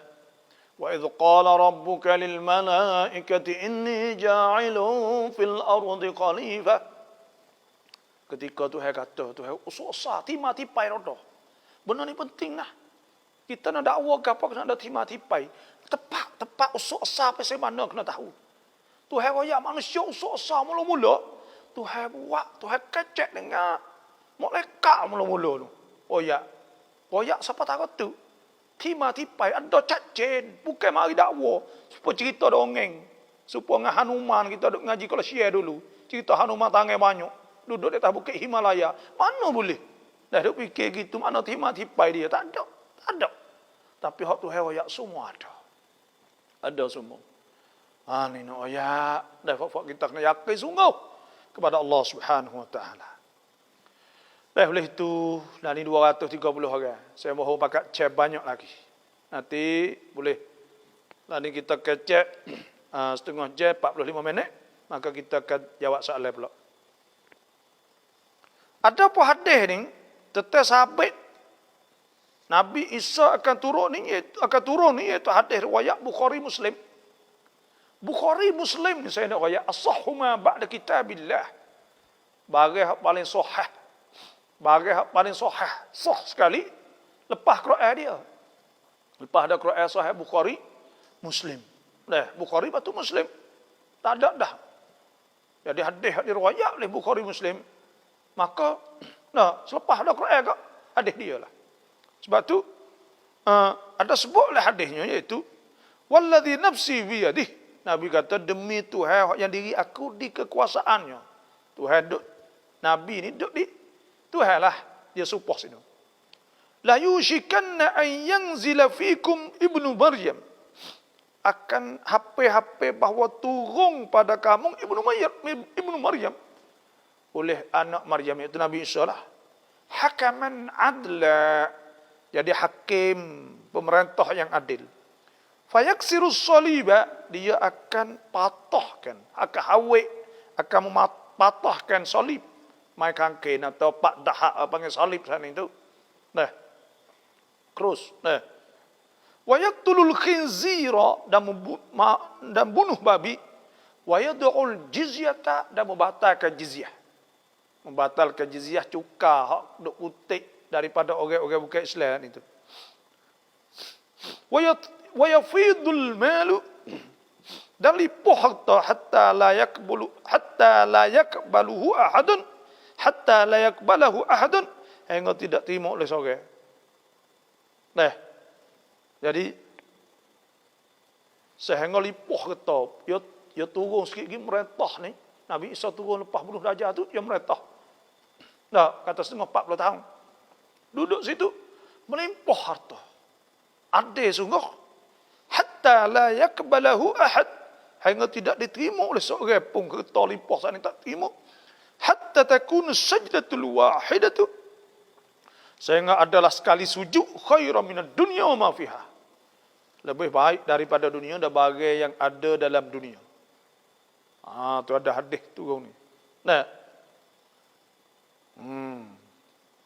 Wa idh qala rabbuka lil malaikati inni ja'ilun fil ardi khalifah. Ketika Tuhan kata, Tuhan usul asal timah-tipai rodoh. Benda ni penting lah. Kita nak dakwa ke apa kena ada timah-tipai. Tepat usul asal pasal mana kena tahu. Tuhan royak manusia usul asal mula-mula. Tuhan buat, Tuhan kecek dengar. Mau lekak mula-mula tu. Royak siapa takut tu? Tima tipai ada cacen, bukan mari dakwa. Supaya cerita dongeng. Supaya dengan Hanuman kita duk ngaji kalau share dulu. Cerita Hanuman tangan banyak. Duduk di atas bukit Himalaya. Mana boleh? Dah duk fikir gitu, mana tima tipai dia? Tak ada. Tak ada. Tapi hak Tuhan royak semua ada. Ada semua. Ni nak royak. Dah fak kita kena yakin sungguh kepada Allah Subhanahu Wa Taala. Oleh itu, dari 230 orang. Saya mohon pakai cek banyak lagi. Nanti boleh. Nanti kita kecek setengah jam 45 minit. Maka kita akan jawab soalan pula. Ada apa hadis ni? Tetap sabit. Nabi Isa akan turun ni iaitu hadis riwayat Bukhari Muslim. Bukhari Muslim ni saya nak riwayat as-sahhu ma ba'da kitabillah. Bagi paling sahih. Bagi paling sahih, sah sekali lepas Quran dia. Lepas ada Quran sahih Bukhari, Muslim. Bukhari batu Muslim. Tak ada dah. Jadi hadis diriwayat oleh Bukhari Muslim. Maka selepas ada Quran ke hadis dia lah. Sebab tu ada sebutlah hadisnya iaitu wallazi nafsi bi yadihi. Nabi kata demi Tuhan yang diri aku di kekuasaannya. Tuhan duk Nabi ni duk di Tuhan lah dia supos itu. La yushikanna an yanzila fikum ibnu Maryam. Akan hape-hape bahawa turun pada kamu ibnu Maryam. Oleh anak Maryam itu Nabi Isa lah. Hakaman adla. Jadi hakim, pemerintah yang adil. Fayaksirus saliba. Dia akan patahkan. Akan hawik. Akan mematahkan salib. Mai kangkin atau pak dahak panggil salib sana itu. Krus. Wa yaqtulul khinzira dan bunuh babi. Wa yad'ul jizyata dan membatalkan jizyah. Membatalkan jizyah cukai hak duk utik daripada orang-orang bukan Islam itu. Wa yafidul malu dan lipuh harta hatta la yakbaluhu ahadun. Hatta la yakbalahu ahadun hingga tidak terima oleh seorang. Jadi sehingga lipuh ketop, dia turun sikit lagi merentah ni. Nabi Isa turun lepas bunuh Dajjal tu dia merentah. Kata setengah 40 tahun. Duduk situ melimpah harta. Ada sungguh hatta la yakbalahu ahad hingga tidak diterima oleh seorang pun kereta limpah sana tak terima. Hatta takunu sajdatul wahidatu sehingga adalah sekali sujud khairan minad dunya wa ma fiha. Lebih baik daripada dunia dan bagai yang ada dalam dunia. Tu ada hadis tu ni.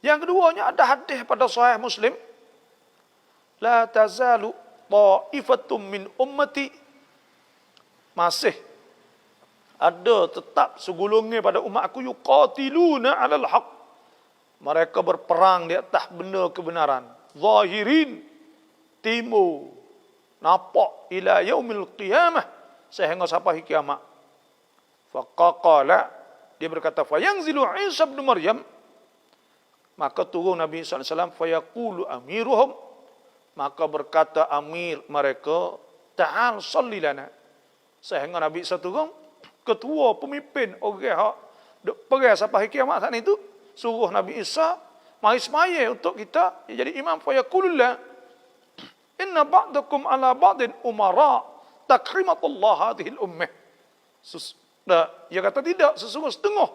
Yang keduanya ada hadis pada Sahih Muslim. La tazalu ta'ifatum min ummati. Masih ada tetap segolongan pada umat aku yuqatiluna 'alal haq. Mereka berperang di atas benar kebenaran. Zahirin timur nampak ila yaumil qiyamah sehingga sampai kiamat. Faqala dia berkata fa yanzilu Isa bin Maryam maka turun Nabi sallallahu alaihi wasallam fa yaqulu amiruhum maka berkata amir mereka ta'al salli lana sehingga Nabi Isa turun ketua pemimpin orang hak perang sampai kiamat saat itu suruh Nabi Isa mari semaya untuk kita jadi imam fa yaqulullah inna ba'dakum ala ba'din umara takrimatullah hadhihi al-ummah. Dia kata tidak sesungguhnya setengah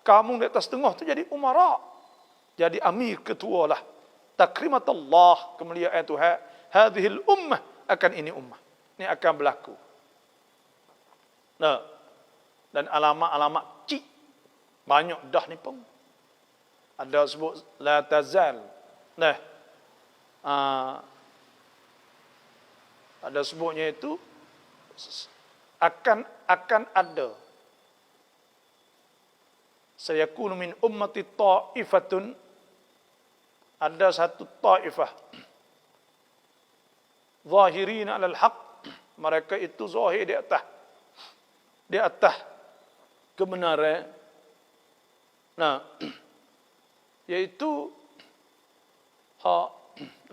kamu di atas setengah itu jadi umara jadi amir ketua lah takrimatullah kemuliaan Tuhan hadhihi al-ummah akan ini ummah ini akan berlaku. Dan alamat-alamat cik banyak dah ni pun. Ada sebut la tazal. Ada sebutnya itu akan ada. Sayakunu min ummati ta'ifatun. Ada satu ta'ifah. Zahirin 'alal haq. Mereka itu zahir di atas kebenaran Nah, yaitu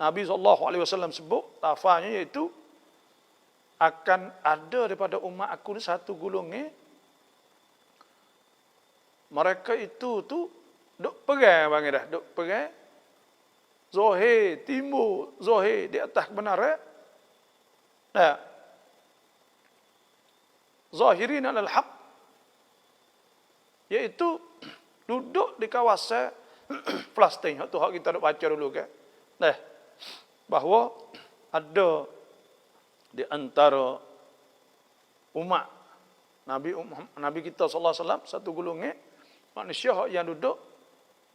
Nabi SAW sebut lafaznya yaitu akan ada daripada umat aku ni satu golongan mereka itu tu duk perang bang dah, duk perang zahir timur, zahir di atas kebenaran. Nah, zahirin alal haq, iaitu duduk di kawasan Palestin. Itu hak kita nak baca dulu kan. Nah, bahawa ada di antara umat Nabi kita sallallahu alaihi wasallam satu golongan manusia yang duduk,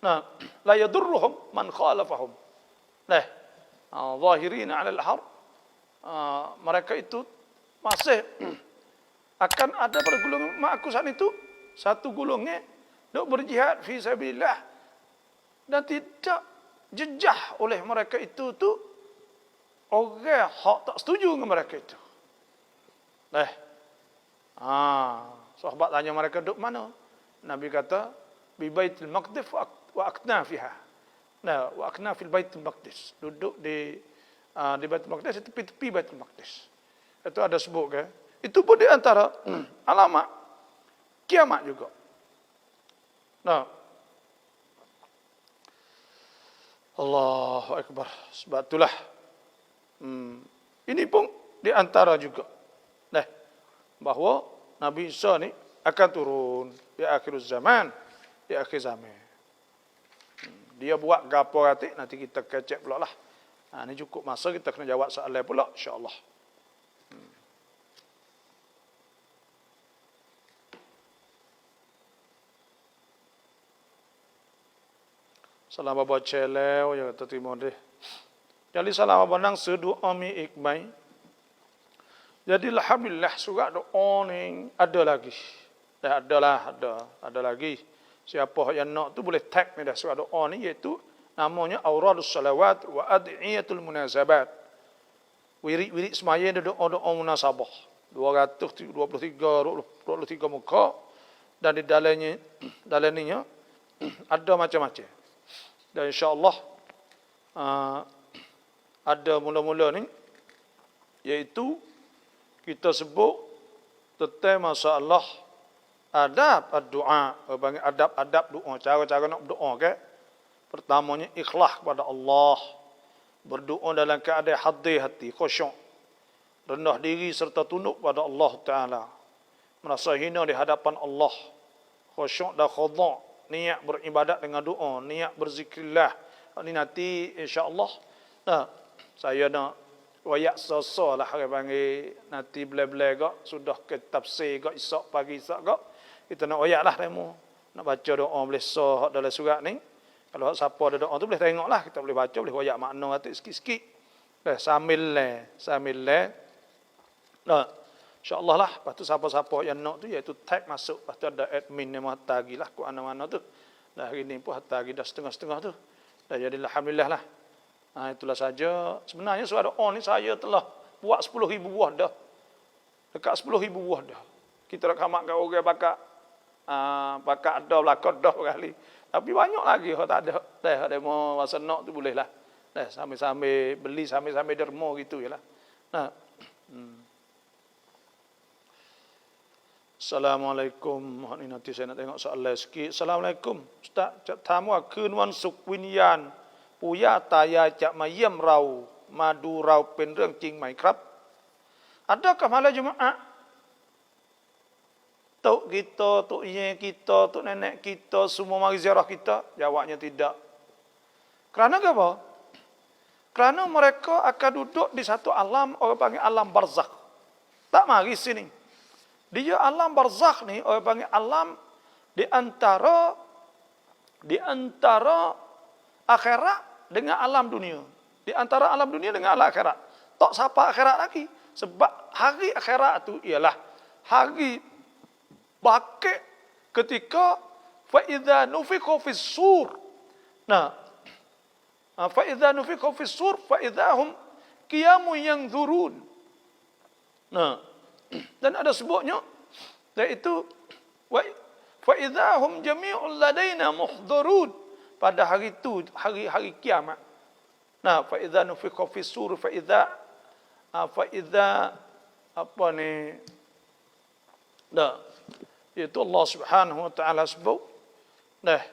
nah, la yadurruhum man khalafahum. Nah, zahirin alal harb, mereka itu masih akan ada pada golongan mak aku saat itu satu golongan duk berjihad fi sabilillah dan tidak jejah oleh mereka itu tu orang hak tak setuju dengan mereka itu. Sahabat tanya mereka duk mana? Nabi kata bi Baitul Maqdis wa akna fiha. Nah, wa akna fil Baitul Maqdis. Duduk di Baitul Maqdis, tepi-tepi Baitul Maqdis. Itu ada sebut kan? Itu pun di antara alamat kiamat juga. Nah, Allahu Akbar. Sebab itulah ini pun di antara juga. Nah, bahawa Nabi Isa ni akan turun di akhir zaman, di akhir zaman. Dia buat gapo hati nanti kita kecek pula lah. Ini cukup masa kita kena jawab soalan pula insya-Allah. Salam bapa celeu ya terima deh. Jadi salam bapa nang sedu ami ikmai. Jadi alhamdulillah surah doa ni ada lagi. Dah ada lagi. Siapa yang nak tu boleh tag ni dah surah doa ni iaitu namanya Auradus Salawat wa Ad'iyatul Munasabat. Wirid-wirid semaya ada doa-doa munasabah. 223 muka dan di dalamnya ada macam-macam. Dan insya-Allah ada mula-mula ni iaitu kita sebut tentang masalah adab doa, adab doa, cara-cara nak berdoa kan. Pertamanya ikhlas kepada Allah. Berdoa dalam keadaan hadir hati, khusyuk. Rendah diri serta tunduk pada Allah Taala. Merasa hina di hadapan Allah. Khusyuk dan khadha'. Niat beribadat dengan doa, niat berzikrillah. Ini nanti insya-Allah. Nah, saya nak wayak soso lah orang panggil nanti belai-belai gak sudah ke tafsir gak isak pagi isak gak. Kita nak wayak lah demo. Nak baca doa boleh sah dalam surat ni. Kalau siapa ada doa tu boleh tengoklah, kita boleh baca, boleh wayak makna hati sikit-sikit. Sambil. Nah, insya-Allah lah. Lepas tu siapa-siapa yang nak tu iaitu tag masuk. Lepas tu ada admin yang hantar lagi lah ke mana-mana tu. Dah hari ni pun hantar lagi dah setengah-setengah tu. Dah jadi alhamdulillah lah. Itulah saja. Sebenarnya surah doa ni saya telah buat 10,000 buah dah. Dekat 10,000 buah dah. Kita nak kamak kat orang bakat ada belakang dah kali. Tapi banyak lagi yang tak ada. Dah ada mau masa nak tu boleh lah. Dah sambil-sambil beli, sambil-sambil derma gitu je lah. Nah. Assalamualaikum. Ni nanti saya nak tengok soalan sikit. Assalamualaikum. Ustaz, cak tamu keun wan suk winyan. Puya taya cak mayam rau. Madu rau pen reung jing mai krab. Adakah malam Jumaat? Tok kita, tok iye kita, tok nenek kita semua mari ziarah kita? Jawabnya tidak. Kerana apa? Kerana mereka akan duduk di satu alam, orang panggil alam barzakh. Tak mari sini. Dia alam barzakh ni orang panggil alam di antara akhirat dengan alam dunia. Di antara alam dunia dengan alam akhirat. Tak siapa akhirat lagi. Sebab hari akhirat itu ialah hari bangkit ketika fa idza nufikha fis sur. Nah, fa idza nufikha fis sur fa idzahum qiyamun yanzurun. Nah, dan ada sebutnya iaitu fa idahum jami'un ladaina muhdharun. Pada hari itu, hari kiamat. Nah, fa idza nufikha fis sur fa idza apa ni? Dah. Itu Allah Subhanahu wa taala sebut. Dah.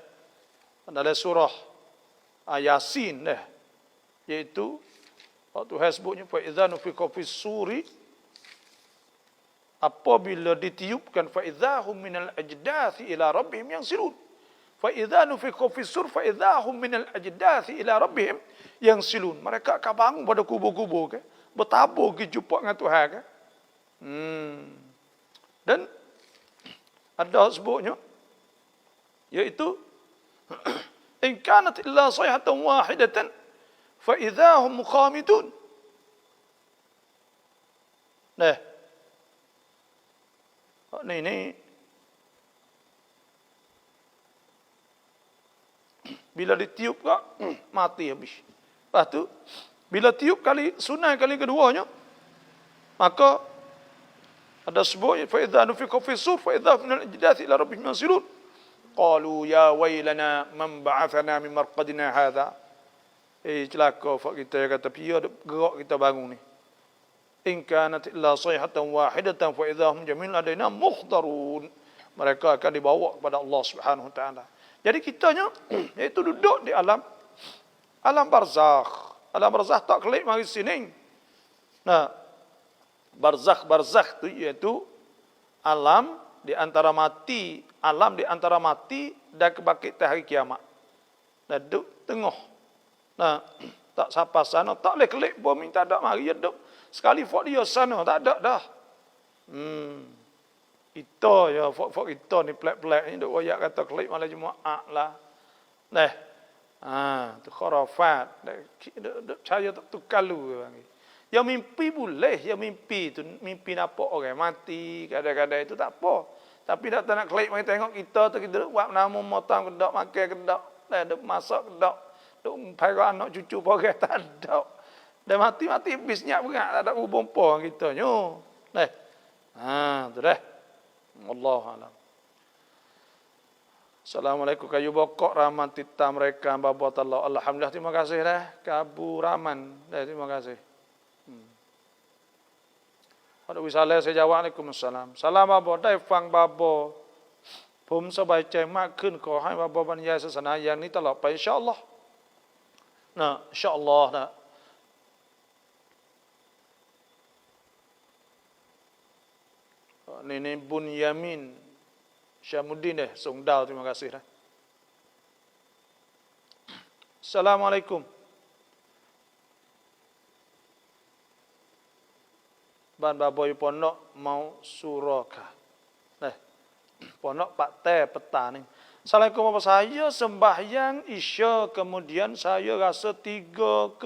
Dalam surah Yasin dah. Iaitu waktu Tuhan sebutnya fa idza nufikha fis suri, apabila ditiupkan fa idzahum minal ajdathi ila rabbihim yansilun. Fa idza nufikha fis sur fa idzahum minal ajdathi ila rabbihim yansilun. Mereka akan bangun pada kubur-kubur ke, bertabur ke jumpa dengan Tuhan ke. Dan ada sebutnya iaitu in kanat illa sayhatan wahidatan fa idzahum khamidun. Nah, ini bila ditiup kak mati habis. Lepas tu bila tiup kali sunai kali keduanya, maka ada sebut fa idza nufikha fi sur fa idza minal ajdathi ila rabbihim yansilun. Qalu ya wailana man ba'athana min marqadina hadha. Celaka fak kita kata pia gerak kita bangun ni. In kanat illa sayhatan wahidatan fa idza hum jami'un ladaina muhdharun. Mereka akan dibawa kepada Allah Subhanahu wa taala. Jadi kitanya iaitu duduk di alam barzakh. Alam barzakh tak kelip mari sini. Nah, barzakh tu iaitu alam di antara mati dan kebangkitan hari kiamat. Nah, duduk tengah. Nah, tak sapa sana, tak boleh kelip pun minta dak mari duduk. Sekali fok dia sana tak ada dah. Itu ya fok kita ni pelak-pelak ni duk royak kata kelip malam Jumaat lah. Nah. Tu khurafat. Duk percaya tu kalu panggil. Yang mimpi boleh, yang mimpi tu mimpi nampak orang mati, kadang-kadang itu tak apa. Tapi tak nak klik mari tengok kita tu kita buat nama motong kedak, makan kedak, duk masak kedak, duk para anak cucu orang tak ada. Dah mati-mati bisnya berat, tak ada ubompo kita nyo. Tu dah. Wallahu alam. Assalamualaikum kayu bokok raman tita mereka babat Allah. Alhamdulillah, terima kasih dah. Kabu raman. Terima kasih. Ada wisale saya jawab Waalaikumsalam. Salam babo dai fang babo. ผมสบายใจมากขึ้นขอให้บาบรรยายศาสนาอย่างนี้ตลอดไปอินชาอัลลอฮ์นะอินชาอัลลอฮ์นะนี่บุญยามินSyamuddinส่งดาว terima kasih dah. Assalamualaikum. Ban baboy pondok mau surakah. Pondok Pak Teh peta ni. Assalamualaikum Bapak, saya sembahyang Isya kemudian saya rasa 3/4.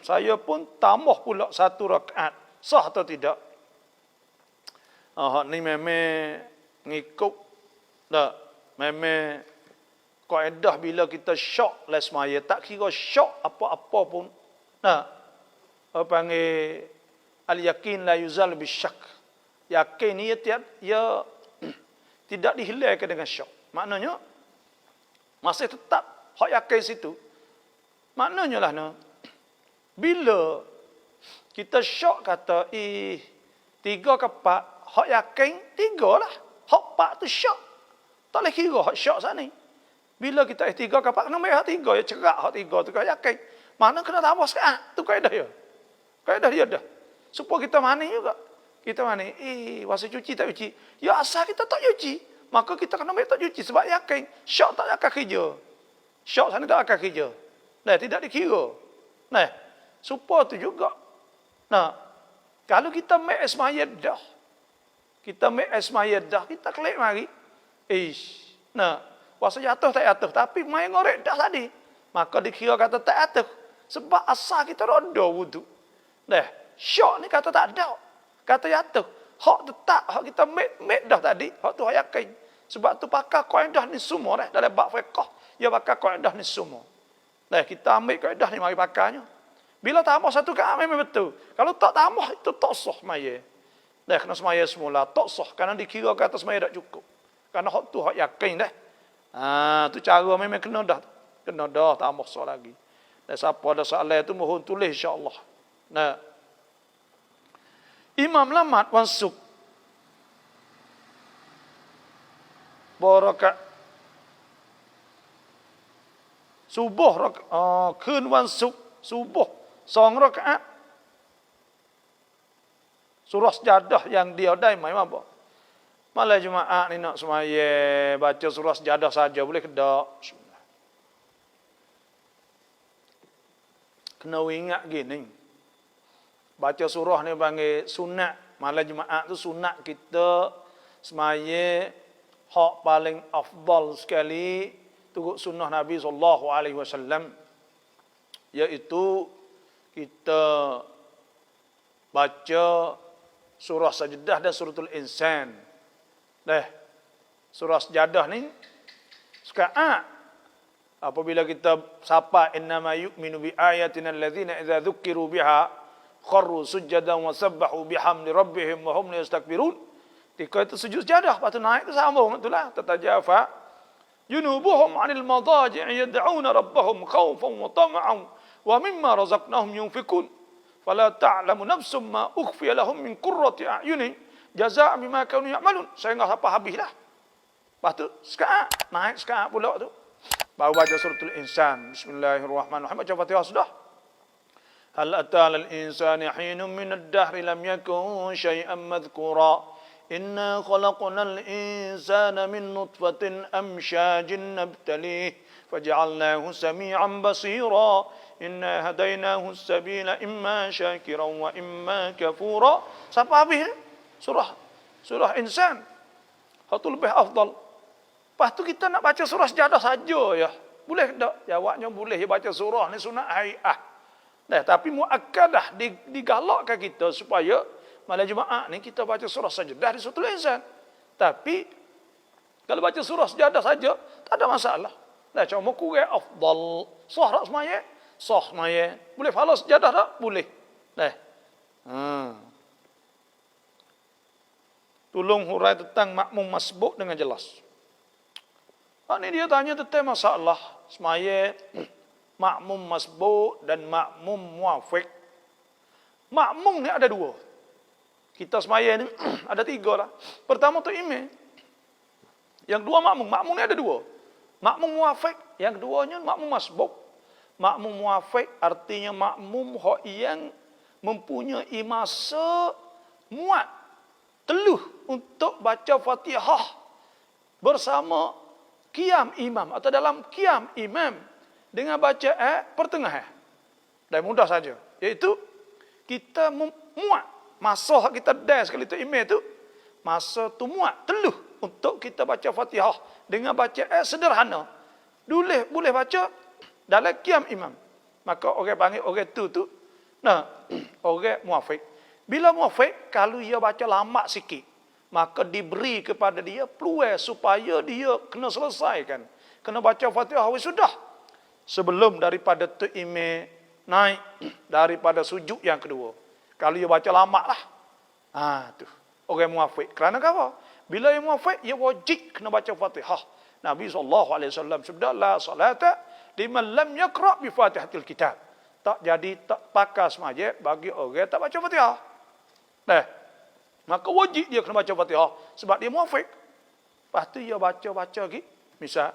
Saya pun tambah pula 1 rakaat. Sah atau tidak? Ni memang ngikut dah memang kaedah bila kita syok les maya tak kira syok apa-apa pun panggil al yakin la yuzal bisyak, yakin ni ia tidak dihilangkan dengan syok. Maknanya masih tetap hak yakin situ. Maknanya lah bila kita syok kata 3/4, hak yakin 3 lah. Hak 4 tu syak. Tak boleh kira hak syak sana ni. Bila kita 3/4 kena ambil hak 3 ya cerak hak 3 tu kau yakin. Mana kena tambah sekat. Tu kaedah dia. Kaedah dia dah. Supaya kita mani juga. Kita mani, wasa cuci tak cuci. Ya asal kita tak cuci. Maka kita kena ambil tak cuci sebab yakin syak tak akan kerja. Syak sana tak akan kerja. Tidak dikira. Supaya tu juga. Kalau kita ambil ismayat dah. Kita ambil ismayat dah, kita klik mari. Wasa jatuh tak jatuh. Tapi main ngorek dah tadi. Maka dikira kata tak jatuh. Sebab asal kita roda wuduk. Syok ni kata tak ada. Kata jatuh. Hak tetap, hak kita ambil dah tadi. Hak tu hak yakin. Sebab tu pakai kaedah ni semua. Dalam bab fiqh, dia pakai kaedah ni semua. Kita ambil kaedah ni, mari pakainya. Bila tambah 1 rakaat memang betul. Kalau tak tambah, itu tak sah maya. Kena semaya semula, tak sah. Kerana dikira kata semaya tak cukup. Karena hak tu hak yakin dah. Tu cara memang kena dah. Kena dah, tak maksud lagi. Dan siapa ada soalan tu mohon tulis insya-Allah. Nah. Imam Lamat wansuk. Barakat subuhคืน วันศุกร์ subuh 2 rakaat. Surah sejadah yang dia ada mai apa? Malam Jumaat ni nak semaya baca surah sejadah saja boleh ke tak? Kena ingat gini. Baca surah ni panggil sunat. Malam Jumaat tu sunat kita semaya hak paling afdal sekali turut sunnah Nabi SAW, iaitu kita baca surah Sajdah dan suratul Insan. Surah Sajadah ni sekarang apabila kita sapa innama yu'minu bi ayatina allazina idza dzukiru biha kharru sujadan wa sabbahu bihamdi rabbihim wa hum la yastakbirun. Ketika itu sujud sajadah, lepas tu naik tu sambung itulah tatajafa junubuhum 'anil madaji'i yad'una rabbahum khaufan wa tama'an wa mimma razaqnahum yunfikun fala ta'lamu nafsum ma ukhfiya lahum min qurrati a'yunin jazaa'an bima kanu ya'malun. Saya enggak sampai habislah. Lepas tu sekarang naik sekarang pula tu baru baca suratul Insan. Bismillahirrahmanirrahim. Baca Fatihah sudah. Hal ata'al al-insani hinun min ad-dahri lam yakun syai'an madhkura. Inna khalaqnal insana min nutfatin amsyajin nabtalih faj'alnahu sami'an basira. Inna hadainahu as-sabila imma syakiran wa imma kafura. Sampai habis surah Insan. Itu lebih afdal. Lepas tu kita nak baca surah Sajadah saja ya. Boleh tak? Jawabnya boleh ya, baca surah ni sunat hai'ah. Tapi muakkadah digalakkan kita supaya malam Jumaat ni kita baca surah Sajdah di suratul Insan. Tapi kalau baca surah Sajadah saja tak ada masalah. Cuma kurang afdal. Sah tak semaya? Sah semaya. Boleh follow Sajadah tak? Boleh. Tolong hurai tentang makmum masbuk dengan jelas. Ini dia tanya tentang masalah semaya makmum masbuk dan makmum muafiq. Makmum ni ada dua. Kita semaya ni ada tiga lah. Pertama tu imam. Yang dua makmum. Makmum ni ada dua. Makmum muafiq. Yang keduanya makmum masbuk. Makmum muafiq artinya makmum yang mempunyai masa muat teluh untuk baca Fatihah bersama qiyam imam atau dalam qiyam imam dengan baca pertengahan. Dan mudah saja. Iaitu kita muat masa kita dah sekali tu imam tu masa tu muat teluh untuk kita baca Fatihah dengan baca sederhana. Boleh baca dalam qiyam imam. Maka orang panggil orang tu orang muafiq. Bila muafiq, kalau ia baca lama sikit, maka diberi kepada dia peluang supaya dia kena selesaikan. Kena baca Fatihah sudah. Sebelum daripada tu imam naik daripada sujud yang kedua. Kalau ia baca lama lah. Tu. Orang muafiq. Kerana apa? Bila ia muafiq, ia wajib kena baca Fatihah. Nabi SAW sebut, la salata liman lam yaqra' bi Fatihatil kitab. Tak jadi tak pakai semaja bagi orang tak baca Fatihah. Maka wajib dia kena baca Fatihah sebab dia muafiq. Lepas tu dia baca lagi. Misal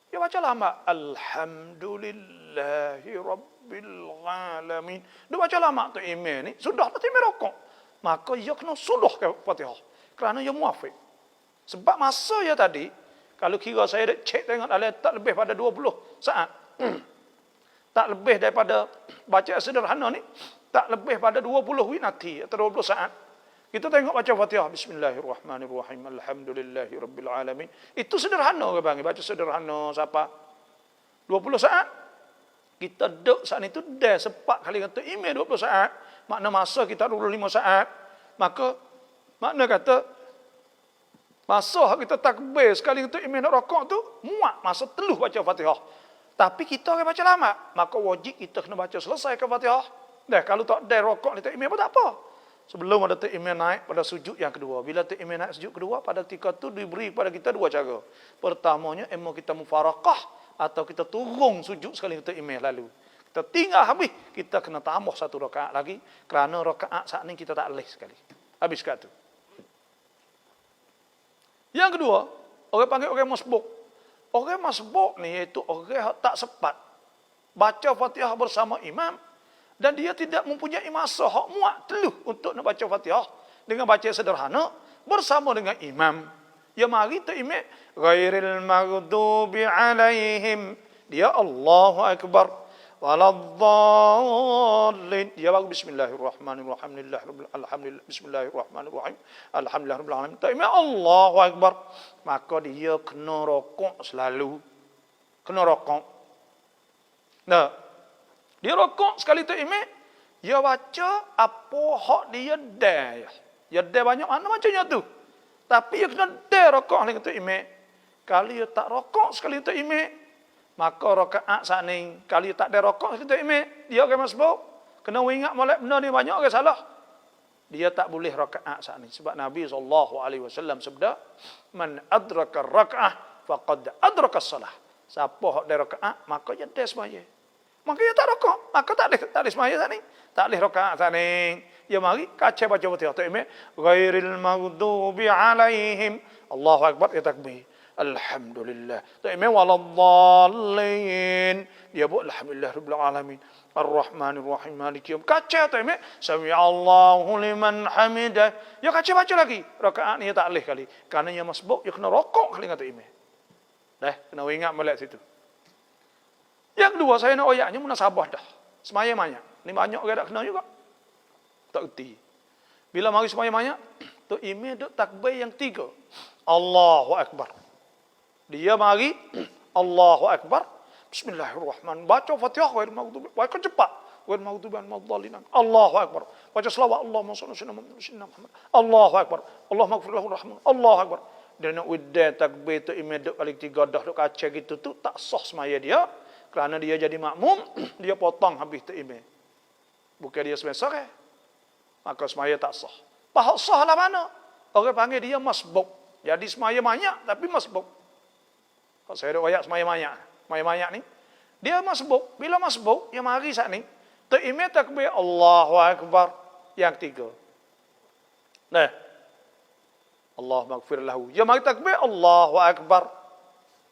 dia baca lama alhamdulillahi rabbil alamin. Dia baca lama tu imam ni sudah tak imam rokok. Maka dia kena sudah ke Fatihah kerana dia muafiq. Sebab masa dia tadi kalau kira saya dah cek tengok tak lebih pada 20 saat. Tak lebih daripada baca sederhana ni, tak lebih pada 20 winati atau 20 saat. Kita tengok baca Fatihah. Bismillahirrahmanirrahim. Alhamdulillahirabbil alamin. Itu sederhana ke bang? Baca sederhana siapa? 20 saat. Kita duduk saat itu dah sepak kali kata imam 20 saat. Makna masa kita 25 saat. Maka makna kata masa kita takbir sekali kata imam nak rokok tu muat masa teluh baca Fatihah. Tapi kita akan baca lama, maka wajib kita kena baca selesai ke Fatihah. Kalau tak ada rokok ni tak imam pun tak apa. Sebelum ada takbir naik pada sujud yang kedua. Bila takbir naik sujud kedua, pada ketika itu diberi kepada kita dua cara. Pertamanya, emo kita mufarakah atau kita turun sujud sekali takbir lalu. Kita tinggal habis, kita kena tambah satu rakaat lagi kerana rakaat saat ini kita tak leh sekali. Habis kat tu. Yang kedua, orang panggil orang masbuk. Orang masbuk ni iaitu orang tak sempat baca Fatihah bersama imam dan dia tidak mempunyai masa hak muat teluh untuk nak baca Fatihah dengan baca sederhana bersama dengan imam. Ya mari takbir ghairil maghdubi alaihim. Dia Allahu akbar. Waladdallin. Dia baru bismillahirrahmanirrahim. Alhamdulillah bismillahirrahmanirrahim. Alhamdulillahirabbil alamin. Takbir Allahu akbar. Maka dia kena rokok selalu. Kena rokok. Nah, dia rokok sekali takbir, dia baca apa hak dia dah. Ya dah banyak mana macamnya tu. Tapi dia kena dah rokok dengan takbir. Kalau dia tak rokok sekali takbir, maka rakaat saat ni, kalau tak ada rakaat kita imam, dia orang masbuk. Kena ingat molek benda ni banyak orang salah. Dia tak boleh rakaat saat ni. Sebab Nabi SAW sabda, man adraka raka'ah, faqad adraka salah. Siapa ada rakaat, maka dia ada semaya. Maka dia tak rakaat, maka tak ada semaya saat ni. Tak boleh rakaat saat ni. Ya mari, kaca baca Fatihah. Tak imam, ghairil maghdubi alaihim. Allahu Akbar, ya takbir. Alhamdulillah. Takbir waladdallin. Dia buat alhamdulillahirabbil alamin. Ar-Rahmanir-Rahim Maliki Yaum. Kaca takbir. Sami'allahu liman hamidah. Ya kaca baca lagi. Rakaat ni tak leh kali. Kerana dia masbuk, dia kena rokok kali dengan takbir. Dah, kena ingat molek situ. Yang kedua, saya nak ayatnya munasabah dah. Semaya banyak. Ni banyak orang tak kena juga. Tak erti. Bila mari semaya banyak, tu imam duk takbir yang tiga. Allahu Akbar. Dia mari Allahu Akbar. Bismillahirrahmanirrahim. Baca Fatihah baca cepat. Wa maghdubi alaihim. Allahu Akbar. Baca selawat Allahumma shalli ala Muhammad. Allahu Akbar. Allahumma ighfir lahu warhamhu. Allahu Akbar. Dia nak wudai takbir tu imam duk kali tiga dah duk kaca gitu tu tak sah semaya dia. Kerana dia jadi makmum, dia potong habis tu imam. Bukan dia semasa ke? Maka semaya tak sah. Pahak sah lah mana? Orang panggil dia masbuk. Jadi semaya banyak tapi masbuk. Kalau saya ada ayat semaya-maya ni, dia masbuk. Bila masbuk, dia mari saat ni, takbir takbir Allahu Akbar yang tiga. Nah, Allah maghfir lahu. Dia mari takbir Allahu Akbar.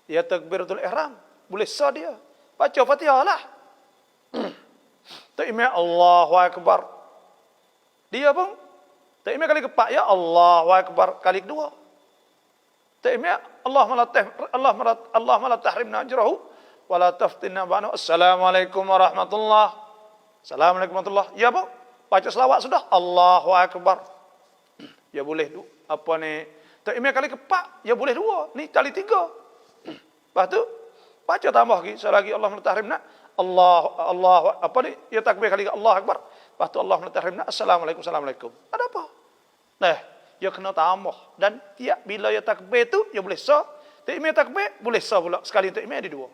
Dia takbiratul ihram. Boleh sah dia. Baca Fatihah lah. Takbir Allahu Akbar. Dia pun, takbir kali keempat, ya Allahu Akbar kali kedua. Takbir Allah la tahrimna ajrahu wa la taftinna ba'dahu. Assalamualaikum warahmatullahi. Assalamualaikum warahmatullahi. Ya apa? Baca selawat sudah. Allahu Akbar. Ya boleh apa ni? Takbir kali keempat, ya boleh dua. Ni kali tiga. Lepas tu baca tambah lagi. Selagi Allah la tahrimna. Allah apa ni? Ya takbir kali Allah Akbar. Lepas tu Allah la tahrimna. Assalamualaikum. Ada apa? Nah, dia kena tambah. Dan tiap bila dia takbir tu, dia boleh sah. Takbir takbir, boleh sah pula. Sekali takbir ada dua.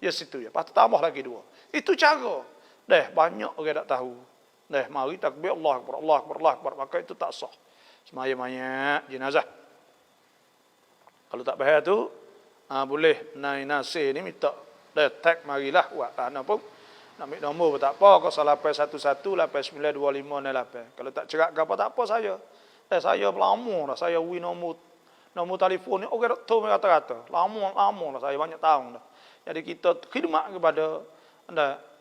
Ya situ ya. Lepas tu tambah lagi dua. Itu cara. Dah, banyak orang tak tahu. Dah, mari takbir Allah Akbar, Allah Akbar, Allah Akbar. Maka itu tak sah. Semaya-maya jenazah. Kalau tak bahaya tu, boleh naik nasi ni minta. Dah, tag marilah. Buat tak apa pun. Nak ambil nombor pun tak apa. Kau 0811-8925-08. Kalau tak cerak ke apa, tak apa saya. Saya lama dah, saya nombor telefon ni, orang doktor kata-kata. Lama dah, saya banyak tahun dah. Jadi kita khidmat kepada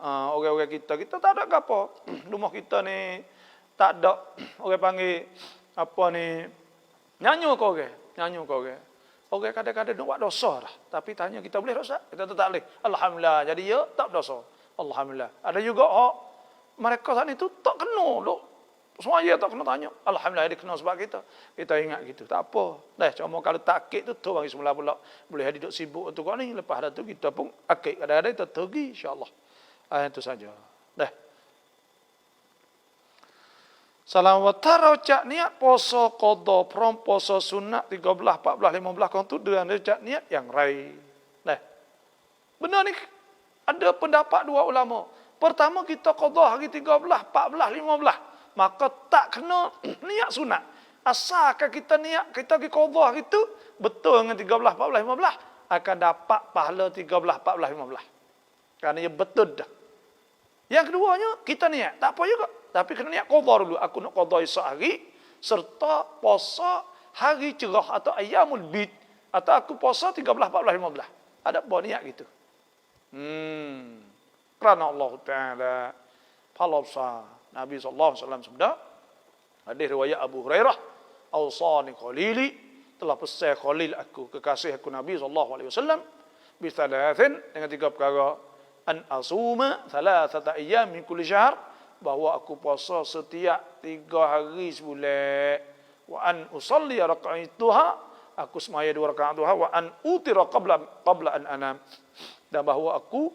orang-orang kita. Kita tak ada apa. Rumah kita ni, tak ada, orang panggil, apa ni, nyanyi ke orang. Orang kadang-kadang nak buat dosa dah. Tapi tanya kita boleh dosa? Kita tak boleh. Alhamdulillah. Jadi ya, tak berdosa. Alhamdulillah. Ada juga mereka saat itu tak kena dok. Semua tak kena tanya. Alhamdulillah dia kena sebab kita. Kita ingat gitu. Tak apa. Dah cuma kalau tak akik tu bagi semula pula. Boleh duduk sibuk untuk kau ni. Lepas dah tu kita pun akik. Kadang-kadang kita pergi insya-Allah. Itu saja. Dah. Salam wa tarocak niat poso qada prom poso sunat 13 14 15 kau tu dengan rocak niat yang rai. Dah. Benar ni ada pendapat dua ulama. Pertama kita qada hari 13 14 15. maka tak kena niat sunat. Asalkan kita niat kita pergi qadha itu betul dengan 13, 14, 15 akan dapat pahala 13, 14, 15. Kerana ia betul dah. Yang keduanya kita niat, tak apa juga. Tapi kena niat qadha dulu. Aku nak qadha esok hari serta puasa hari cerah atau ayyamul bid atau aku puasa 13, 14, 15. Ada apa niat gitu. Kerana Allah Taala pahala besar. Nabi sallallahu alaihi wasallam sabda, hadis riwayat Abu Hurairah, "Awsani khalili," telah pesan khalil aku, kekasih aku Nabi sallallahu alaihi wasallam, bi thalathin, dengan 3 perkara, an asuma thalathata ayyam min kulli syahr, bahawa aku puasa setiap 3 hari sebulan, wa an usalli raka'at duha, aku semaya 2 rakaat duha, wa an utira qabla an anam, dan bahawa aku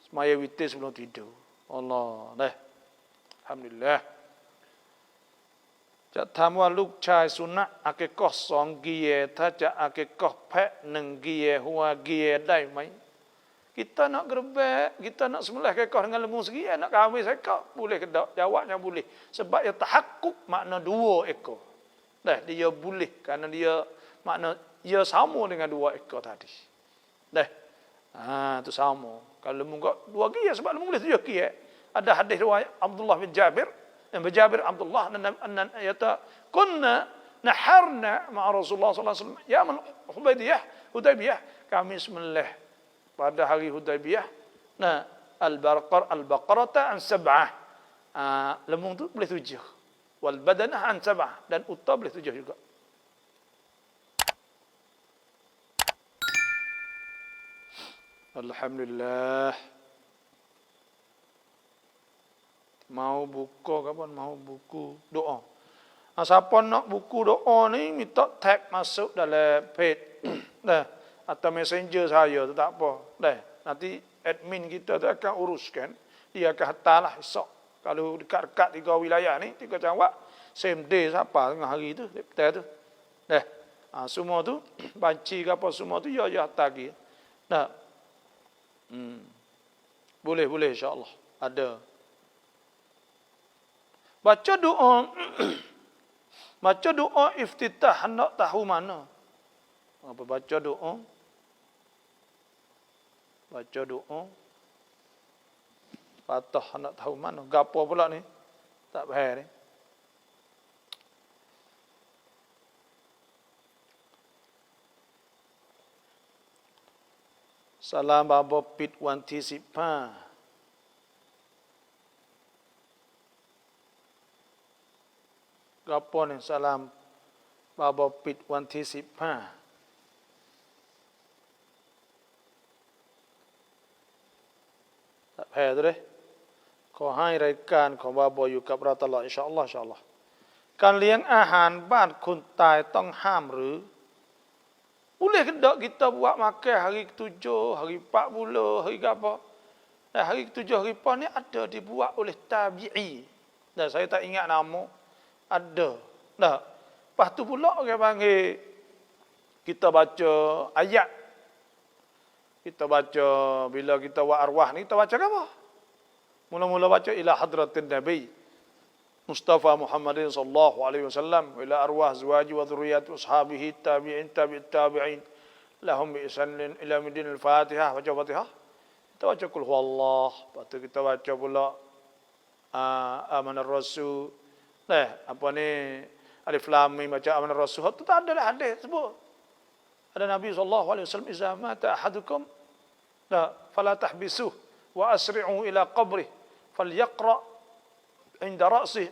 semaya witir sebelum tidur. Allah, dah. Alhamdulillah. จะถามว่าลูกชายสุนัขอาเกกอ2 เกียร์ถ้าจะอาเกกอแพะ1 เกียร์หัวเกียร์ได้ไหม Kita nak gerbek, kita nak sembelih kekah dengan lembu sekian, nak kahwin sekah, boleh ke tak? Jawabnya boleh. Sebab ia tahakkuk makna 2 ekor. Dah, dia boleh kerana dia makna ia sama dengan 2 ekor tadi. Dah. Tu sama. Kalau lembu 2 กียร์ sebab lembu boleh 7 กียร์. Ada hadis riwayat Abdullah bin Jabir, yang berjabir Abdullah anna yata kunna naharna ma'a Rasulullah sallallahu alaihi wasallam ya man Hudaybiyah, kami sembelih pada hari Hudaybiyah. Nah, al-baqarata an 7. Lembu tu boleh 7. Wal badanah an 7, dan unta boleh 7 juga. Alhamdulillah. Mau buku kapan? Mau buku doa. Siapa nak buku doa ni minta tag masuk dalam page dah atau messenger saya tu tak apa. Dah, nanti admin kita tu akan uruskan. Dia akan hantarlah esok. Kalau dekat-dekat 3 wilayah ni, 3 Sarawak, same day siapa tengah hari tu, betul tu. Dah. Semua tu banci ke apa semua tu ya hantar lagi. Dah. Boleh insya-Allah. Ada. Baca doa baca doa iftitah, hendak tahu mana? Apa baca doa? Baca doa. Patah hendak tahu mana? Gapo pula ni? Tak faham ni. Salam babo pit วันที่15 Gapo ni salam babo pit วันที่15 Tak faham tu deh. ขอให้รายการของบาโบอยู่กับเราตลอดอินชาอัลลอฮ์อินชาอัลลอฮ์การเลี้ยงอาหารบ้านคนตายต้องห้ามหรือ Boleh ke tak kita buat makan hari ke-7, hari 40, hari apa? Dan hari ke-7, hari 4 ni ada dibuat oleh tabi'i. Dan saya tak ingat nama. Ada. Dah. Lepas tu pula orang panggil kita baca ayat. Kita baca bila kita buat arwah ni kita baca apa? Mula-mula baca ila hadratin nabi Mustafa Muhammadin sallallahu alaihi wasallam ila arwah azwaji wa dhurriyyati ashabihi tabi'in tabi'in lahum bi ihsanin ila midin al-Fatihah baca Fatihah. Kita baca qul huwallah, lepas tu kita baca pula amanar rasul. Apa ni alif lam mim baca amanar rasul. Tu tak ada lah hadis sebut. Ada Nabi sallallahu alaihi wasallam idza mata ahadukum fala tahbisuh wa asri'u ila qabrih falyaqra' inda ra'sih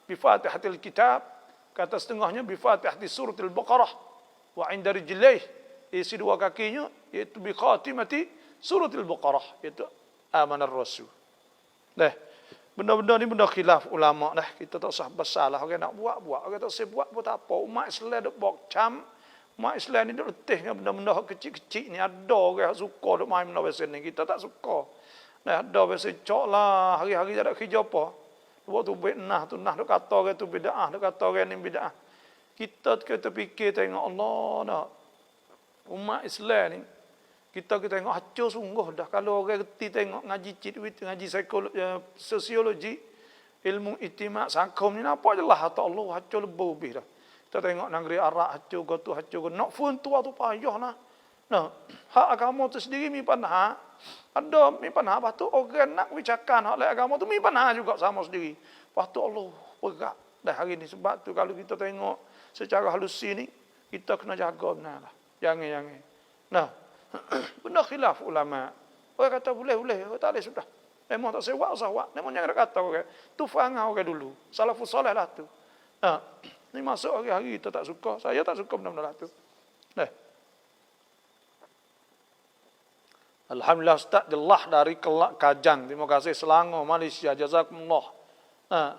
bi fatihatil kitab, kata setengahnya bi fatihati suratul baqarah, wa inda rijlaih, isi 2 kakinya iaitu bi khatimati suratul baqarah, iaitu amanar rasul. Benda-benda ni benda khilaf ulama dah, kita tak usah bersalah orang nak buat, orang tak usah buat pun tak apa. Umat Islam duk bokcam, umat Islam ni duk letih dengan benda-benda kecil-kecil ni. Ada orang yang suka duk main benda biasa ni, kita tak suka. Ada biasa cok lah, hari-hari tak ada kerja apa. Buat tu bid'ah, tu nah duk kata orang tu bid'ah, duk kata orang ni bid'ah. Kita fikir tengok Allah dah. Umat Islam ni kita tengok hancur sungguh dah. Kalau orang reti tengok ngaji citwit, ngaji psikologi, sosiologi, ilmu itimak sangkum ni nampak je lah hata Allah hancur lebih dah. Kita tengok negeri Arab hancur gotu hancur nak fun tua tu payah nah. Nah, hak agama tu sendiri mi panah. Ada mi panah lepas tu orang nak bicarakan hak agama tu mi panah juga sama sendiri. Lepas tu Allah berat dah hari ni sebab tu kalau kita tengok secara halusi ni kita kena jaga benar lah. Jangan. Nah, benar khilaf ulama. Orang kata boleh, tak boleh sudah. Memang tak sewa usah. Memang jangan kata orang. Tu faham orang dulu. Salafus soleh lah tu. Nah, ni masuk hari-hari kita tak suka. Saya tak suka benda-benda lah tu. Nah. Alhamdulillah Ustaz jelah dari Kelak Kajang. Terima kasih Selangor, Malaysia. Jazakumullah. Nah.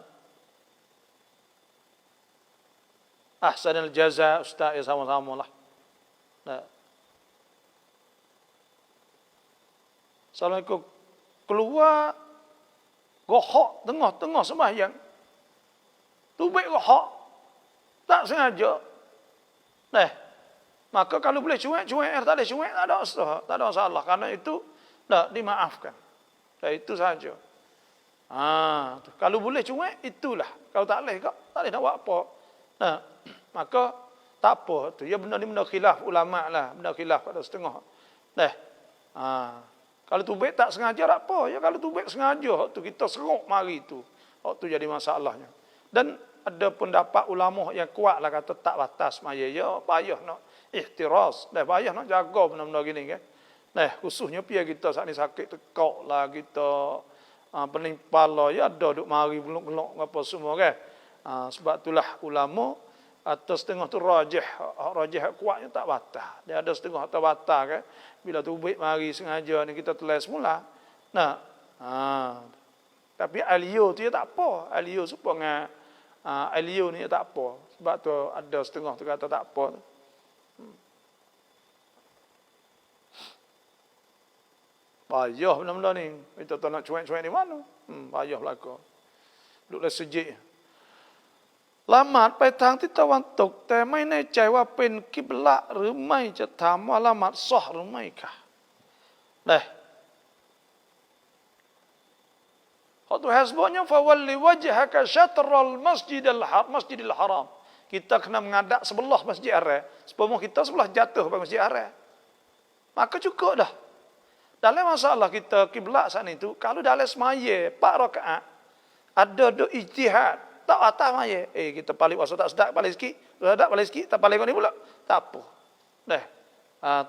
Ahsanul jaza Ustaz ya sama-sama lah. Nah. Assalamualaikum. Keluar gohok tengah-tengah sembahyang. Tubik gohok. Tak sengaja. Maka kalau boleh cuek, tak boleh cuek, tak ada masalah. Karena itu dimaafkan. Itu saja. Kalau boleh cuek, itulah. Kalau tak boleh, tak boleh nak buat apa. Maka tak apa. Ya benda ni benda khilaf ulama lah. Benda khilaf pada setengah. Kalau tubik tak sengaja tak apa. Ya kalau tubik sengaja, waktu kita serok mari tu. Waktu jadi masalahnya. Dan ada pendapat ulama yang kuat lah kata tak batas maya. Ya payah nak ihtiras. Payah nak jaga benda-benda gini kan. Khususnya pihak kita saat ni sakit tekak lah kita. Pening kepala ya ada duk mari belok-belok apa semua kan. Sebab itulah ulama atau setengah tu rajih kuatnya tak batal. Dia ada setengah tak batal kan. Bila tubik mari sengaja ni kita telas semula. Tapi alio tu ya tak apa. Alio supaya alio ni ya tak apa. Sebab tu ada setengah tu kata tak apa. Payah benda-benda ni. Kita tak nak cuek-cuek di mana. Payah belaka. Duduklah sejik. ละหมาดไปทางทิศตะวันตกแต่ไม่แน่ใจว่าเป็นกิบละหรือไม่จะถามว่าละหมาดซอฮ์หรือไม่ค่ะเขาtu hasbunnya fawalli wajhaka syatral masjidil haram. Kita kena menghadap sebelah Masjid Haram. Sepuluh kita sebelah jatuh pada Masjid Haram. Maka cukup dah. Dalam masalah kita kiblat saat itu, kalau dalam semaya 4 rakaat ada do ijtihad tak atas maya. Kita paling puasa tak sedap paling sikit. Sedap paling sikit, tak paling ni pula. Tak apa.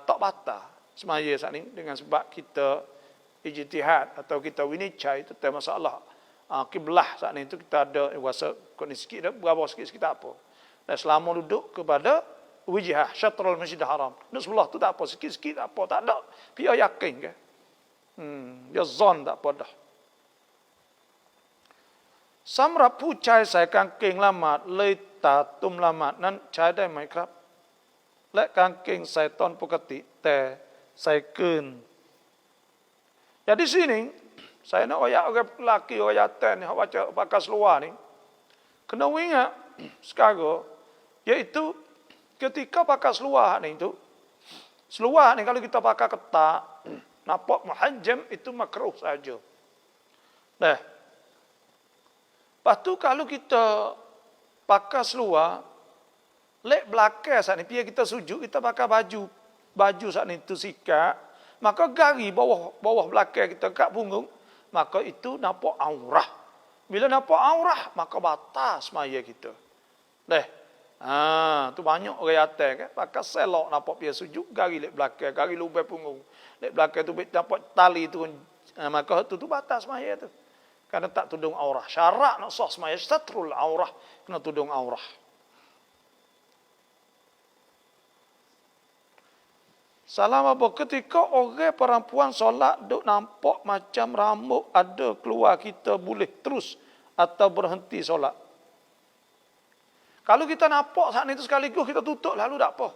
Tak batal semaya saat ni dengan sebab kita ijtihad atau kita winicai tentang masalah kiblah saat ni itu kita ada puasa kondisi sikit dah, berapa sikit-sikit tak apa. Dan selama duduk kepada wijhah syatrul masjidil haram. Duduk sebelah tu tak apa, sikit-sikit tak apa, tak ada. Biar yakin ke. Dia zon tak apa dah. สำหรับผู้ชายใส่กางเกงละหมาดเลยตาตุ่มละหมาดนั้นใช้ได้ไหมครับและกางเกงใส่ตอนปกติแต่ใส่เกิน Jadi sini saya nak ayat orang lelaki orang jantan ni baca pakai seluar ni kena ingat sekarang iaitu ketika pakai seluar ni tu seluar ni kalau kita pakai ketat nampak muhajjam itu makruh saja. Lepas tu kalau kita pakai seluar, lek belakang saat ni, biar kita sujud, kita pakai baju saat ni tu sikat, maka gari bawah belakang kita kat punggung, maka itu nampak aurah. Bila nampak aurah, maka batas semaya kita. Tu banyak orang atas kan, pakai selok nampak biar sujud, gari lek belakang, gari lubang punggung. Lek belakang tu nampak tali tu, maka tu batas semaya tu. Karena tak tudung aurah. Syarat nak sah semaya satrul aurah, kena tudung aurah. Salam apa ketika orang perempuan solat duk nampak macam rambut ada keluar, kita boleh terus atau berhenti solat? Kalau kita nampak saat itu sekaligus kita tutup lalu tak apa.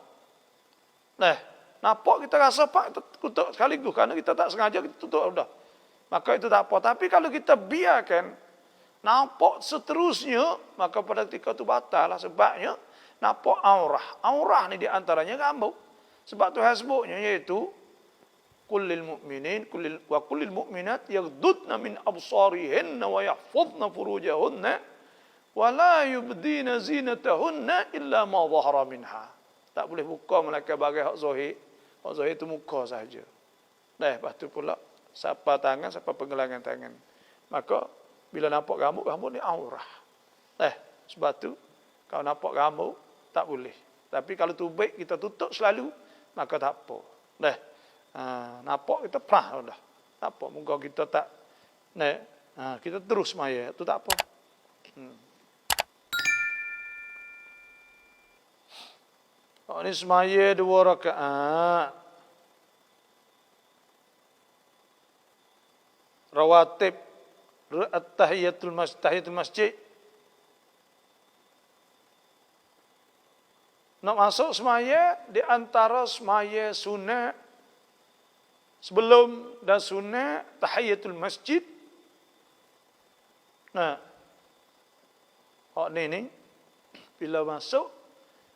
Nampak kita rasa pak kita tutup sekaligus kerana kita tak sengaja kita tutup sudah. Maka itu tak apa. Tapi kalau kita biarkan nampak seterusnya, maka pada ketika itu batal lah. Sebabnya nampak aurah. Aurah ni di antaranya rambut. Sebab tu hasbuknya iaitu Kullil mu'minin wa kullil mu'minat yaghdudna min absarihinna wa yahfazna furujahunna wa la yubdina zinatahunna illa ma dhahara minha. Tak boleh buka melainkan bagai hak zahir. Hak zahir itu muka saja. Lepas tu pula siapa tangan, siapa penggelangan tangan. Maka bila nampak rambut ni aurah. Sebab tu kalau nampak rambut tak boleh. Tapi kalau tubik kita tutup selalu, maka tak apa. Nampak kita perah dah. Tak apa, moga kita tak kita terus maya, tu tak apa. Ini semaya 2 rakaat. Rawatib tahiyatul masjid. Nak masuk semaya di antara semaya sunat sebelum dan sunat tahiyatul masjid. Ni bila masuk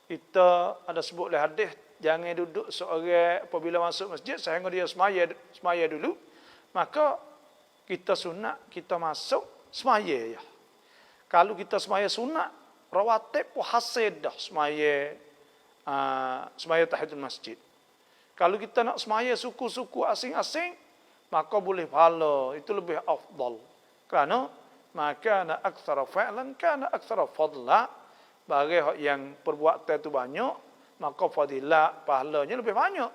kita ada sebut oleh hadis, jangan duduk seorang apabila masuk masjid sehingga dia semaya dulu. Maka kita sunat kita masuk semaya ya. Kalau kita semaya sunat rawatib hasil dah semaya tahiyatul masjid. Kalau kita nak semaya suku-suku asing-asing, maka boleh pahala, itu lebih afdal. Kerana maka na aktsara fa'lan kana aktsara fadla, bagi yang perbuatan itu banyak, maka fadilah pahalanya lebih banyak.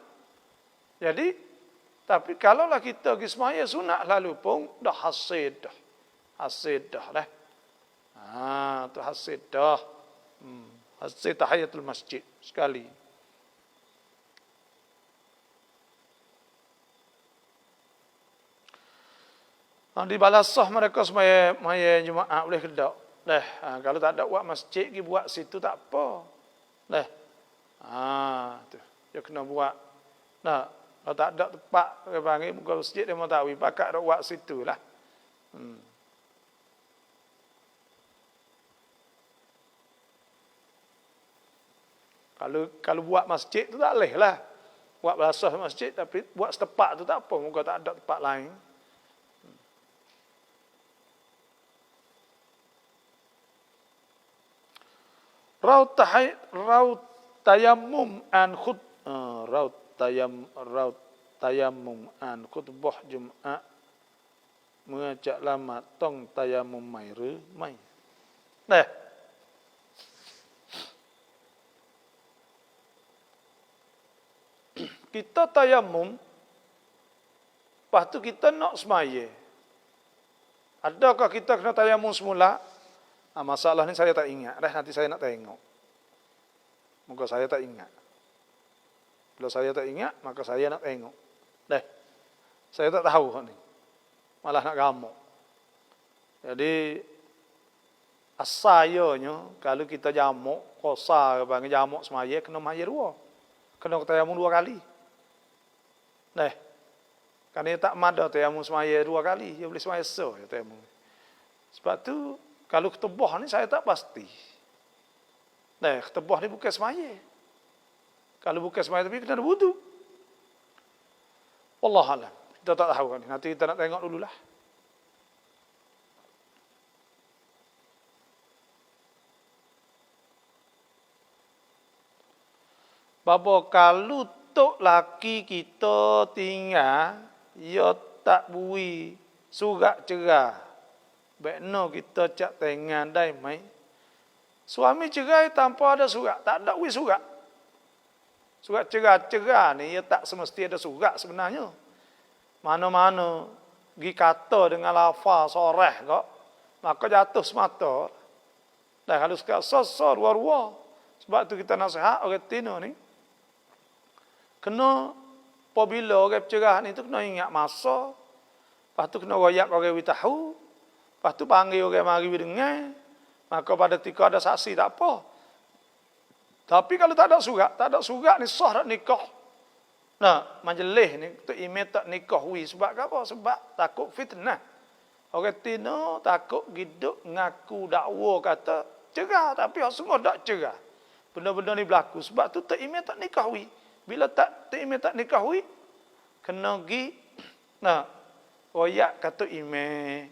Jadi tapi kalaulah kita pergi semaya sunat lalu pun dah hasil dah. Hasil dah lah. Tu hasil dah. Hasil tahiyatul masjid sekali. Di balasah mereka semaya Jumaat boleh kedak. Kalau tak ada buat masjid pergi buat situ tak apa. Tu. Dia kena buat. Kalau tak ada tempat dia panggil muka masjid dia mau tahu pakat ada buat situlah. Kalau buat masjid tu tak boleh lah. Buat balasah masjid tapi buat setepak tu tak apa, muka tak ada tempat lain. Raut tayammum an khutbah Jumaat mengajak lama tong tayammum mai. Kita tayammum, lepas tu kita nak semaya. Adakah kita kena tayammum semula? Masalah ni saya tak ingat. Nanti saya nak tengok. Moga saya tak ingat. Bila saya tak ingat, maka saya nak tengok. Saya tak tahu ni. Malah nak gamuk. Jadi asalnya kalau kita jamuk, kosa bagi jamuk semaya kena maya 2. Kena tayammum 2 kali. Kerana dia tak mada tayammum semaya 2 kali, dia boleh semaya tayammum. Sebab tu kalau ketebah ni saya tak pasti. Ketebah ni bukan semaya. Kalau bukan semaya tapi kena wudu. Wallahualam. Kita tak tahu kan. Nanti kita nak tengok dululah. Bapa kalau tok laki kita tinggal, ia tak bui surat cerah. Bekno kita cak tengan dai mai. Suami cerai tanpa ada surat, tak ada surat. Surat cerah ni ia tak semesti ada surat sebenarnya. Mana-mana gi kata dengan lafaz soreh kok, maka jatuh semata. Kalau sekat sosor dua-dua. Sebab tu kita nasihat orang Tino ni kena apabila orang bercerah ni tu kena ingat masa. Lepas tu kena royak orang tahu. Lepas tu panggil orang mari dengar. Maka pada ketika ada saksi tak apa. Tapi kalau tak ada surat ni sah tak nikah. Majlis ni tu imam tak nikah sebab apa? Sebab takut fitnah. Orang Tino takut hidup ngaku dakwa kata cerah tapi sungguh tak cerah. Benda-benda ni berlaku sebab tu tak imam tak nikah Bila tak imam tak nikah kena gi oyak kata ime.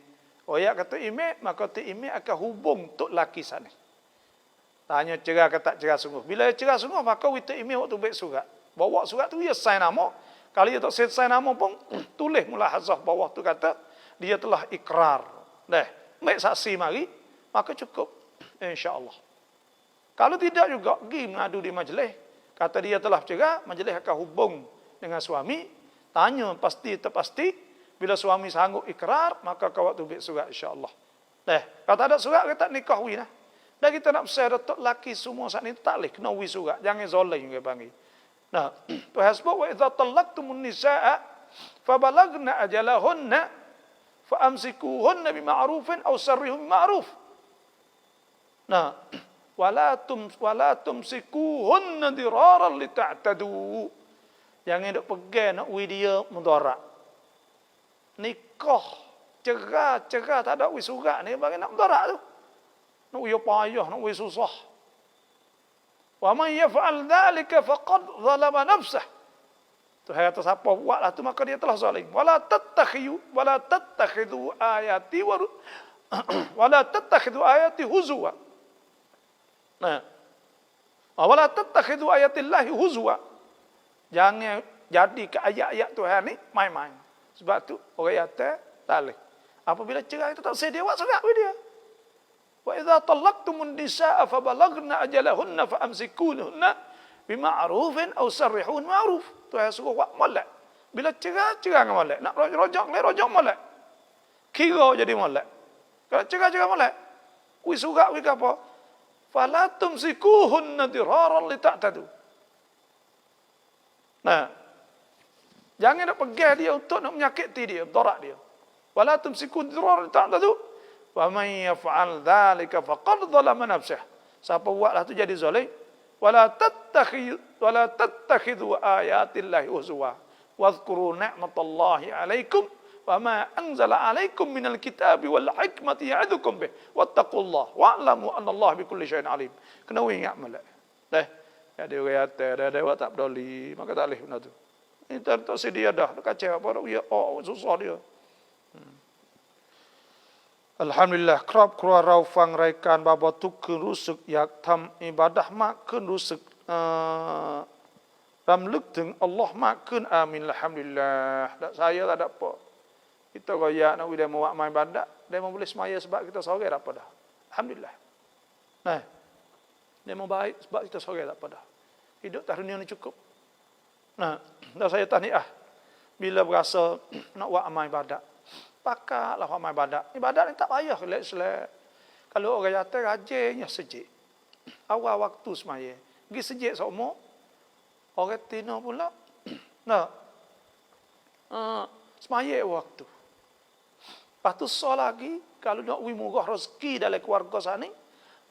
Oyak kata ime, maka tu ime akan hubung tok laki sana. Tanya cerah ke tak cerah sungguh. Bila cerah sungguh, maka wita ime waktu baik surat. Bawa surat tu, dia sign nama. Kalau dia tak sign nama pun, tulis mulahazah bawah tu kata, dia telah ikrar. Baik saksi mari, maka cukup. InsyaAllah. Kalau tidak juga, pergi mengadu di majlis. Kata dia telah cerah, majlis akan hubung dengan suami. Tanya terpasti. Bila suami sanggup ikrar, maka kau waktu baik surat insyaAllah. Kalau tak ada surat, kita nikah wih lah. Dan kita nak besar datuk laki semua saat ini tak boleh kena wi surat. Jangan zalim dia panggil. Tuhan sebut wa idza talaqtumun nisaa fa balagna ajalahunna fa amsikuhunna bima'rufin aw sarrihum bima'ruf. Wala tumsikuhunna diraran li ta'tadu. Jangan dok pegang nak wi dia mudarat. Nikah cerah tak ada wi surat ni bagi nak mudarat tu. Nak wih payah, nak wih susah. Wa man yaf'al dhalika faqad zalama nafsah. Tuhan kata siapa buatlah tu maka dia telah zalim. Wala tattakhidhu ayati huzwa. Wala tattakhidhu ayatillahi huzwa. Jangan jadi ke ayat-ayat Tuhan ni main-main. Sebab tu orang kata tak boleh. Apabila cerai itu tak sedia buat surat dia. Wa idza talaqtumun nisaa fa balagna ajalahunna fa amsikuhunna bima'rufin aw sarrihun ma'ruf. Tuhan suruh buat molek. Bila cerai dengan molek. Nak rojak molek. Kira jadi molek. Kalau cerai molek. Wi surat wi apa? Fala tumsikuhunna diraran li ta'tadu. Jangan nak pegang dia untuk nak menyakiti dia, darat dia. Wala tumsikuhunna diraran li ta'tadu. Wa man yaf'al dhalika faqad zalama nafsah. Siapa buatlah tu jadi zalim. Wala tattakhidhu ayatillahi huzwa. Wadhkuru ni'matallahi 'alaikum wa ma anzala 'alaikum minal kitabi wal hikmati ya'idhukum bih. Wattaqullaha wa'lamu annallaha bikulli syai'in 'alim. Kena ingat molek. Jadi orang kata ada tak peduli, maka tak boleh benda tu. Ini tak sedia dah, kacau apa susah dia. Alhamdulillah ครอบครัวเราฟังรายการบาบอทุกคืนรู้สึกอยากทำอิบาดะห์มากขึ้นรู้สึกรำลึกถึงอัลลอฮ์มากขึ้นอามินอัลฮัมดุลิลลาห์tak saya tak ada apa kita royak nak dia mau main ibadat dia mau boleh semaya sebab kita sore tak apa dah alhamdulillah dia mau baik sebab kita sore tak apa dah hidup tak dunia ni cukup dan saya tahniah bila berasa nak buat amal ibadat pakatlah amal ibadat. Ibadat ni tak payah selek-selek. Kalau orang kata rajinnya sejik. Awal waktu semaya. Pergi sejik semua. Orang tina pula. Semaya waktu. Lepas tu lagi. Kalau nak murah rezeki dalam keluarga sana.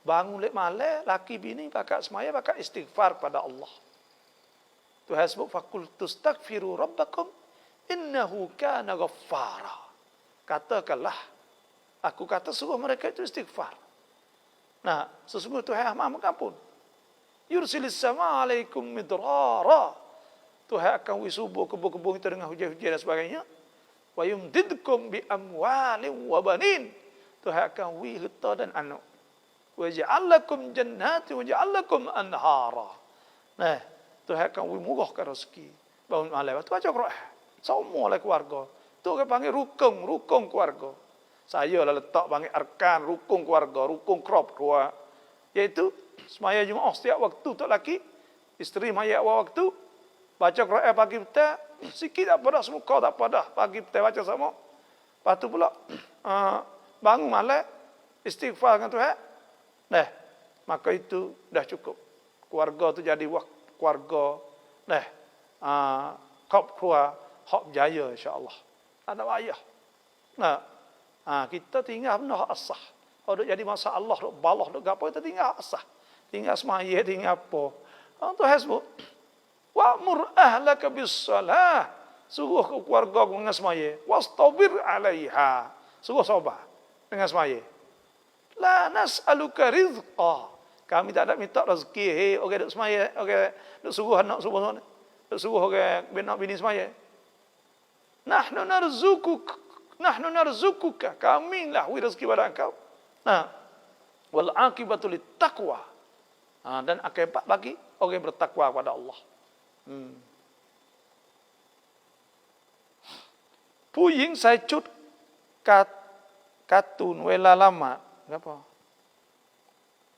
Bangun lek malam. Laki bini pakat semaya. Pakat istighfar pada Allah. Tuhan sebut. Fakultus takfiru rabbakum. Innahu kana ghaffara. Katakanlah, aku kata suruh mereka itu istighfar. Sesungguhnya Tuhan Maha Mengampun. Yursilis sama alaikum midrara. Tuhan akan wisubuh kebun-kebun itu dengan hujan-hujan dan sebagainya. Wa yumdidkum bi amwalin wa banin. Tuhan akan harta dan anak. Wa ja'alakum jannati wa ja'alakum anhara. Tuhan akan murahkan rezeki. Bangun malam. Itu baca Quran. Semualah keluarga. Itu orang panggil rukun keluarga. Saya lah letak panggil arkan rukun keluarga, rukun krop keluar. Iaitu semaya Jumaat setiap waktu untuk laki, isteri maya awal waktu, baca Quran pagi petang, sikit tak pada semuka tak pada, pagi petang baca sama. Lepas tu pula bangun malam istighfar dengan Tuhan. Maka itu dah cukup. Keluarga tu jadi keluarga kop keluar hak berjaya insya-Allah. Ada ayah. Kita tinggal benda hak asah. Kalau duk jadi masalah, duk balah, duk apa, kita tinggal asah. Tinggal semaya, tinggal apa. Tuhan sebut, wa'mur ahlaka bis-salah. Suruh ke keluarga dengan semaya. Wastabir 'alaiha. Suruh sabar dengan semaya. La nas'aluka rizqa. Kami tak ada minta rezeki. Orang duk semaya, orang duk suruh anak suruh duk suruh orang bini semaya. Nahnu narzukuka, kami lah rezeki pada engkau. Nah, wal akibatu lit taqwa. Dan akibat bagi orang yang bertakwa kepada Allah. Puying saya cut katun wela lama, apa?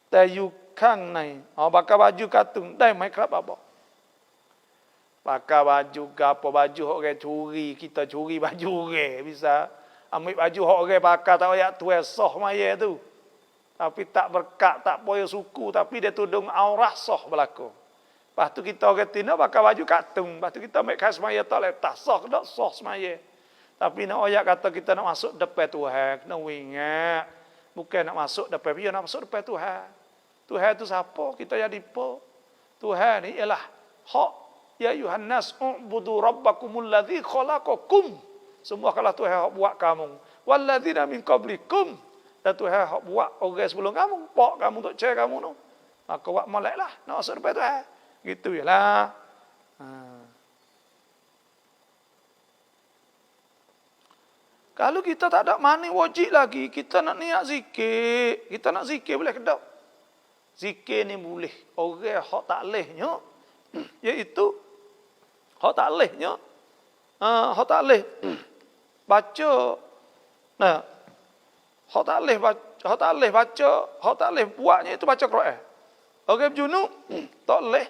Tayu kang nai, pakai baju katun, dai mai kerap apa? Pakai baju gapo baju orang curi, kita curi baju orang bisa ambil baju orang pakai tak payah tuai soh maya tu. Tapi tak berkat, tak payah suku, tapi dia tudung aurah soh berlaku. Lepas tu kita orang tina pakai baju katun, lepas tu kita ambil khas maya tak letak soh, tak soh semaya. Tapi nak ayat kata kita nak masuk depan Tuhan, kena ingat. Bukan nak masuk depan dia, nak masuk depan Tuhan. Tuhan itu siapa? Kita jadi apa? Tuhan ni ialah hak. Ya ayuhan nas u'budu rabbakumul ladzi khalaqakum. Semua kalau Tuhan hak buat kamu. Walladzina min qablikum. Dan Tuhan hak buat orang sebelum kamu. Pak kamu untuk cari kamu tu. Maka buat molek lah. Nak masuk depan Tuhan. Gitu ialah. Kalau kita tak ada mani wajib lagi, kita nak niat zikir. Kita nak zikir boleh ke tak? Zikir ni boleh. Orang hak tak lehnya, iaitu hak tak lehnya, hak tak leh baca. Nah, hak tak leh baca, hak tak leh buatnya itu baca Quran. Orang junub tak leh.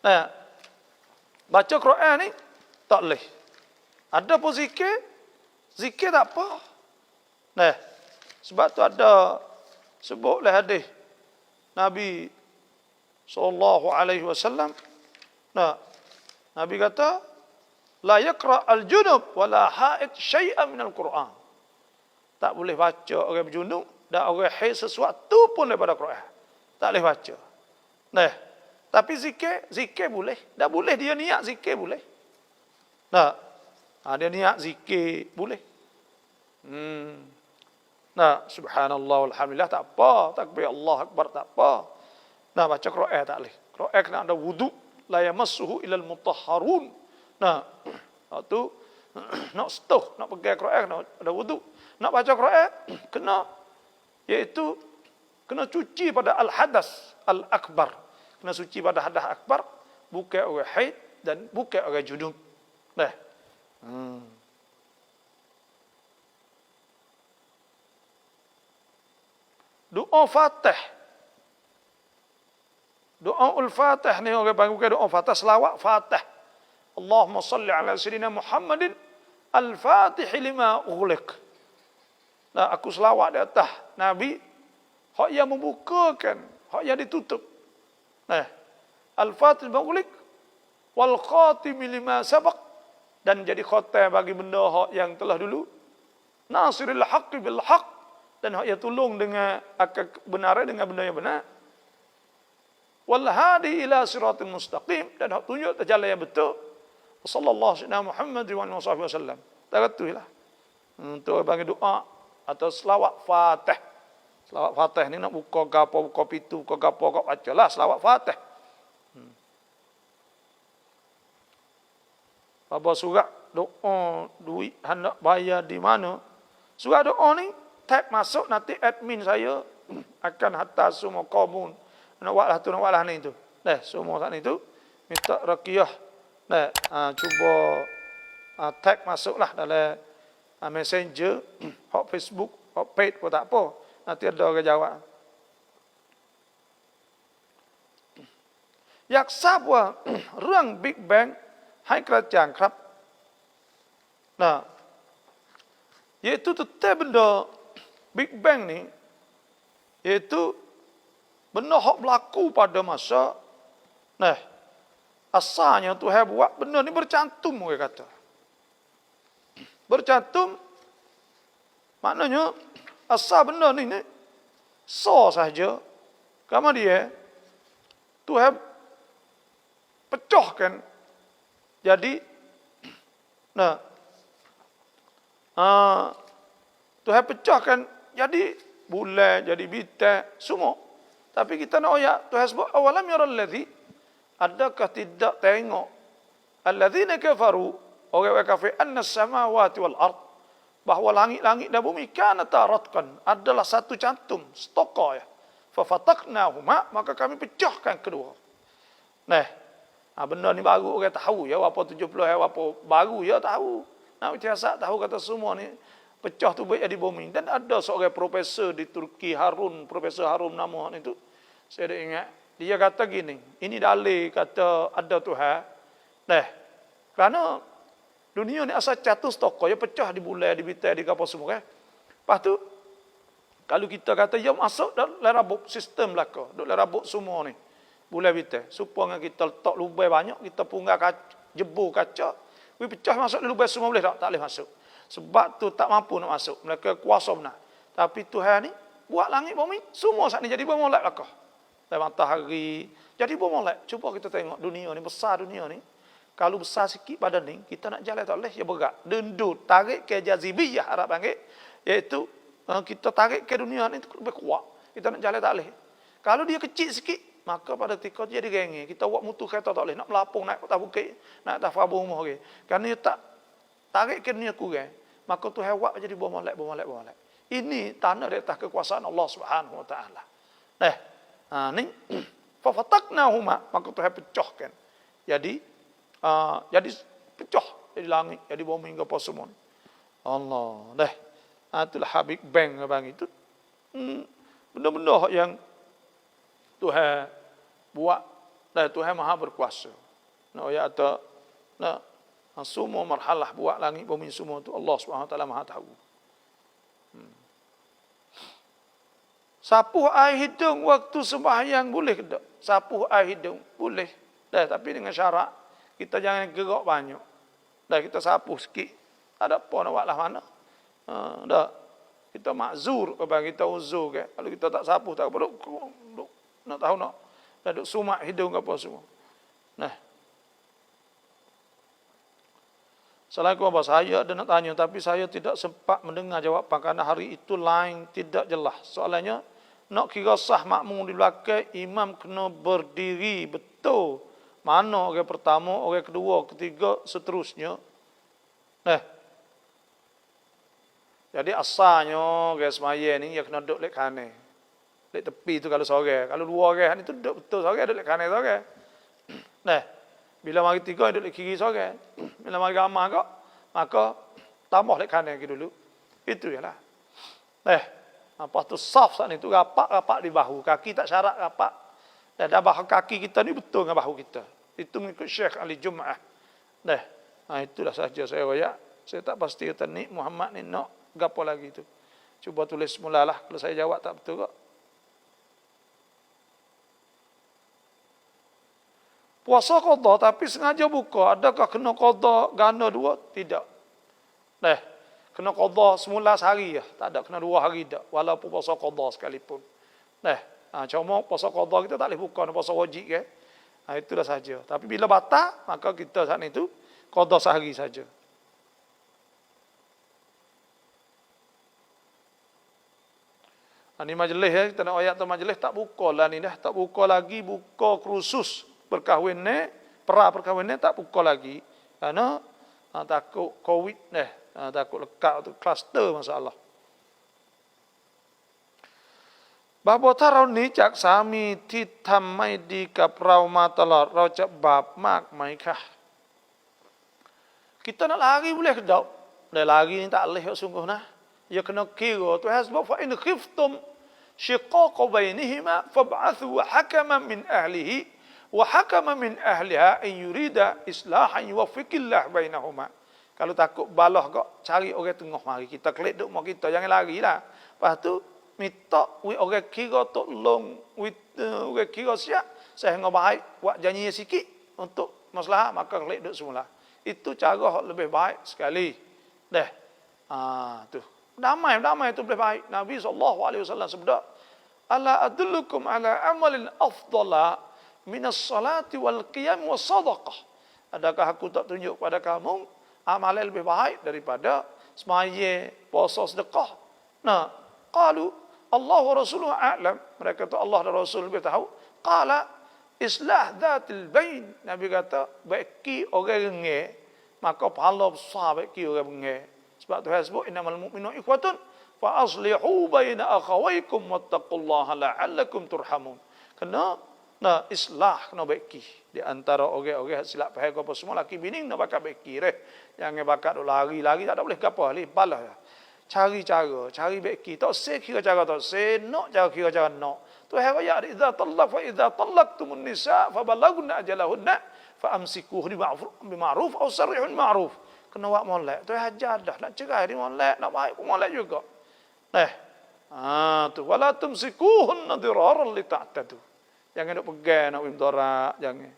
Nah, baca Quran ni tak leh. Ada pun zikir tak apa. Nah, sebab tu ada sebutlah hadis Nabi SAW. Nah, Nabi kata, la yaqra al-junub wala haid syai'an min al-Quran. Tak boleh baca orang berjunub dan orang haid sesuatu pun daripada Quran. Tak boleh baca. Nah, tapi zikir boleh. Dah boleh dia niat zikir boleh. Nah, dia niat zikir boleh. Nah, subhanallah alhamdulillah tak apa, takbir Allah akbar tak apa. Nah, baca Quran tak boleh. Quran kena ada wudu, la yamassuhu ilal mutahharun. Nah, tu nak setuh, nak pegang Quran kena ada wudu. Nak baca Quran kena, iaitu kena cuci pada al-hadas al-akbar. Kena suci pada hadas akbar, bukan orang haid dan bukan orang junub. Nah. Doa Fatih. Doa Al-Fatih ni orang panggil doa Fatih, selawat Fatih. Allahumma salli ala sayyidina Muhammadin al-Fatih lima ughliq. Nah, aku selawat di atas Nabi hak yang membukakan, hak yang ditutup. Nah, al-Fatih lima ughliq wal khatim lima sabaq, dan jadi khatam bagi benda hak yang telah dulu. Nasiril haqqi bil haqq, dan hak yang tolong dengan kebenaran dengan benda yang benar. Wal hadi ila siratal mustaqim, dan hak tunjuk ke jalan yang betul. Sallallahu alaihi Muhammad wa alihi wasallam. Tak katulah. Untuk bagi doa atau selawat Fatih. Selawat Fatih ni nak buka gapo, buka pintu, buka gapo, kau bacalah selawat Fatih. Apa surat doa duit hendak bayar di mana? Surat doa ni tag masuk, nanti admin saya akan hantar semua komun. Nak buat lah ni tu. Semua saat ni tu minta rakiyah. Cuba tag masuklah dalam messenger, hot Facebook, hot page pun tak apa. Nanti ada orang jawab. Yak sab wa rung Big Bang hai kerajaan krab. Nah, iaitu tetap benda Big Bang ni, iaitu benda hak berlaku pada masa, asalnya Tuhan buat benda ni bercantum, orang kata. Bercantum, maknanya asal benda ni so sahaja. Kama dia, Tuhan pecahkan. Jadi, Tuhan pecahkan. Jadi bulan, jadi bintang, semua. Tapi kita nak ayat Tuhan sebut awalam yaral ladzi, adakah tidak tengok alladzina kafaru, orang kafir anna samawati wal ard, bahawa langit-langit dan bumi kanata ratqan, adalah satu cantum, stoka ya. Fa fataknahuma, maka kami pecahkan kedua. Nah, benda ni baru orang tahu ya, apa 70 apa baru ya tahu. Nak biasa tahu kata semua ni pecah tu baik di bumi. Dan ada seorang profesor di Turki, Profesor Harun nama itu. Saya dah ingat, dia kata gini, ini dalil kata ada Tuhan. Nah, kerana dunia ni asal catus toko, ya pecah di bulan, di bintang, di kapal semua kan. Lepas tu, kalau kita kata, ya masuk dalam rabuk sistem belaka, dalam rabuk semua ni, bulan bintang. Supaya kita letak lubang banyak, kita punggah jebur kaca, pecah masuk di lubang semua boleh tak? Tak boleh masuk. Sebab tu tak mampu nak masuk. Mereka kuasa benar. Tapi Tuhan ni, buat langit bumi, semua saat ni jadi bermolek belaka. Dan matahari, jadi bermolek. Cuba kita tengok dunia ni, besar dunia ni. Kalau besar sikit badan ni, kita nak jalan tak boleh, ya bergerak. Dendut, tarik ke jazibiyah Arab panggil. Iaitu, kita tarik ke dunia ni, lebih kuat. Kita nak jalan tak boleh. Kalau dia kecil sikit, maka pada ketika dia jadi gengnya. Kita buat mutu kereta tak boleh. Nak melapung, naik atas bukit, naik atas fabung rumah. Okay. Kerana dia tak tarik ke dunia kurang. Maka tu hewan jadi bermolek. Ini tanda di atas kekuasaan Allah Subhanahu Wa Taala. Ni, fafataknahuma, maka Tuhan pecahkan. Jadi pecah jadi langit, jadi bumi hingga apa semua. Allah. Itulah Habib Bang abang itu. Benda-benda yang Tuhan buat, dan Tuhan Maha berkuasa. Ya atau semua marhalah buat langit bumi semua tu Allah Subhanahu Wa Taala Maha tahu. Sapuh air hidung waktu sembahyang boleh ke tak? Sapuh air hidung boleh. Tapi dengan syarat kita jangan gerak banyak. Kita sapuh sikit. Tak ada apa nak buat lah mana. Kita makzur kepada kita uzur ke. Kalau kita tak sapuh tak apa nak tahu nak. Duk sumak hidung ke apa semua. Assalamualaikum abah, saya ada nak tanya tapi saya tidak sempat mendengar jawapan kerana hari itu lain tidak jelas. Soalannya, nak kira sah makmum di belakang, imam kena berdiri betul. Mana orang pertama, orang kedua, ketiga, seterusnya. Jadi asalnya orang semaya ni, dia kena duduk lek kanan. Lek tepi tu kalau seorang. Kalau dua orang ni tu duduk betul seorang, duduk lek kanan seorang. Bila mari tiga, duduk lek kiri seorang. Bila mari ramah kok, maka tambah lek kanan lagi dulu. Itu ialah. Lepas tu saf saat ni tu rapat di bahu. Kaki tak syarat rapat. Dan bahu kaki kita ni betul dengan bahu kita. Itu mengikut Syekh Ali Jum'ah. Itulah sahaja saya royak. Saya tak pasti kata ni Muhammad ni nak gapo lagi tu. Cuba tulis mulalah kalau saya jawab tak betul kok. Puasa qada tapi sengaja buka, adakah kena qada ganda dua? Tidak. Kena qada semula sehari ya, tak ada kena 2 hari dak, walaupun puasa qada sekalipun. Cuma puasa qada kita tak boleh buka, puasa wajib ke. Itulah saja. Tapi bila batal, maka kita saat itu qada sehari saja. Ini majlis ya, kita nak ayat tu majlis tak buka lah ni dah, tak buka lagi, buka kursus berkahwin ni, perkahwin ni tak buka lagi. Kerana takut COVID ni, takut lekat tu kluster masalah. Babo tarau ni cak sami titamai di kaprau matalar, rau cak bab mak maikah. Kita nak lari boleh ke tak? Dah lari ni tak boleh sungguh nah. Ya kena kira tu hasbab fa in khiftum shiqaqa bainihima fab'athu hakaman min ahlihi wa hakaman min ahliha in yurida islahan yuwaffiqillah bainahuma. Kalau takut balah kok cari orang tengah mari kita kelik duk mak kita jangan larilah. Lepas tu minta orang kira tolong orang kira siap saya ngau baik buat janji sikit untuk masalah maka kelik duk semula. Itu cara lebih baik sekali. Tu. Damai itu boleh baik. Nabi SAW sebut, "Ala adullukum ala amalin afdala minas salati wal qiyam was sadaqah." Adakah aku tak tunjuk pada kamu amalan lebih baik daripada semaya, puasa, sedekah? Qalu Allah wa rasuluhu a'lam. Mereka kata Allah dan Rasul lebih tahu. Qala islah dhatil bain. Nabi kata baiki orang rengek maka pahala besar bagi orang bengek. Sebab Tuhan sebut innamal mu'minuna ikhwatun fa aslihu baina akhawaykum wattaqullaha la'allakum turhamun. Kena islah kena beki di antara orang-orang silap faham apa semua laki bini nak bakat beki reh. Jangan bakat duk lari-lari tak ada boleh gapo ali balah. Cari cara, cari beki. Tak se kira cara tak se, nak cara kira cara nak. Tuhan ayat idza talaqtumun nisa fa balaghna ajalahunna fa amsikuhu bima'ruf aw sarrihun ma'ruf. Kena buat molek. Tuhan ajar dah nak cerai di molek, nak baik pun molek juga. Tu wala tumsikuhunna diraran li ta'tadu. Jangan nak pegang, nak berdorak, jangan.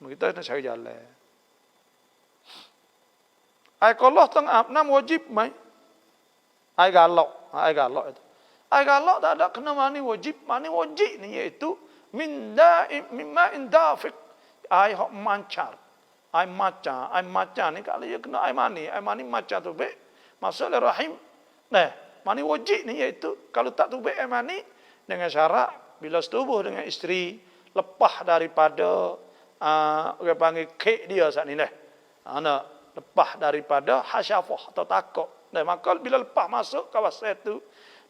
Kita nak cari jalan. Ai kalau tengah enam wajib mai. Ai galak itu. Ai galak tak ada kena mani wajib ni iaitu mimma indafiq. Ai hok mancar. Ai maca ni kalau dia kena ai mani maca tu baik. Masuk rahim. Mani wajib ni iaitu kalau tak tu baik ai mani dengan syarat bila setubuh dengan isteri, lepas daripada orang panggil kek dia saat ni lepas daripada hasyafah atau takut. Maka bila lepas masuk kawasan itu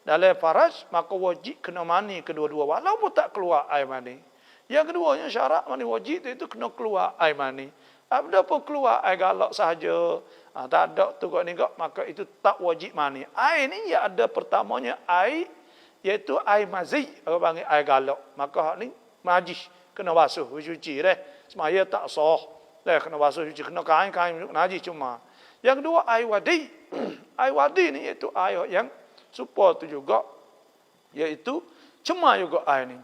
dalam faraj, maka wajib kena mani kedua-dua walaupun tak keluar air mani. Yang keduanya syarat mani wajib itu kena keluar air mani. Apabila pun keluar air galak sahaja, tak ada tu kok ni kok, maka itu tak wajib mani. Air ni ya ada pertamanya air iaitu air mazi, orang panggil air galak. Maka hak ni najis, kena basuh, cuci semaya tak sah. Kena basuh cuci, kena kain najis cuma. Yang kedua air wadi. Air wadi ni iaitu air yang supaya tu juga iaitu cema juga air ni.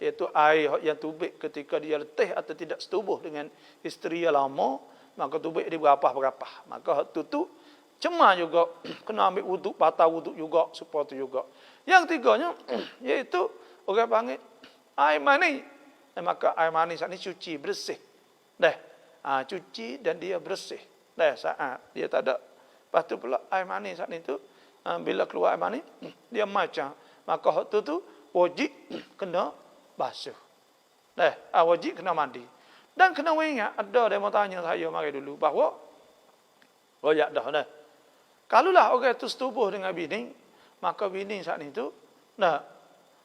Iaitu air yang tubik ketika dia letih atau tidak setubuh dengan isteri yang lama, maka tubik dia berapa. Maka hak tu cema juga kena ambil wuduk, batal wuduk juga supaya tu juga. Yang tiganya iaitu orang panggil air mani. Maka air mani saat ni cuci bersih. Cuci dan dia bersih. Saat dia tak ada. Lepas tu pula air mani saat ni tu bila keluar air mani dia macam. Maka waktu tu wajib kena basuh. Wajib kena mandi. Dan kena ingat ada dia mau tanya saya mari dulu bahawa royak dah. Kalulah orang tu setubuh dengan bini, maka bini saat itu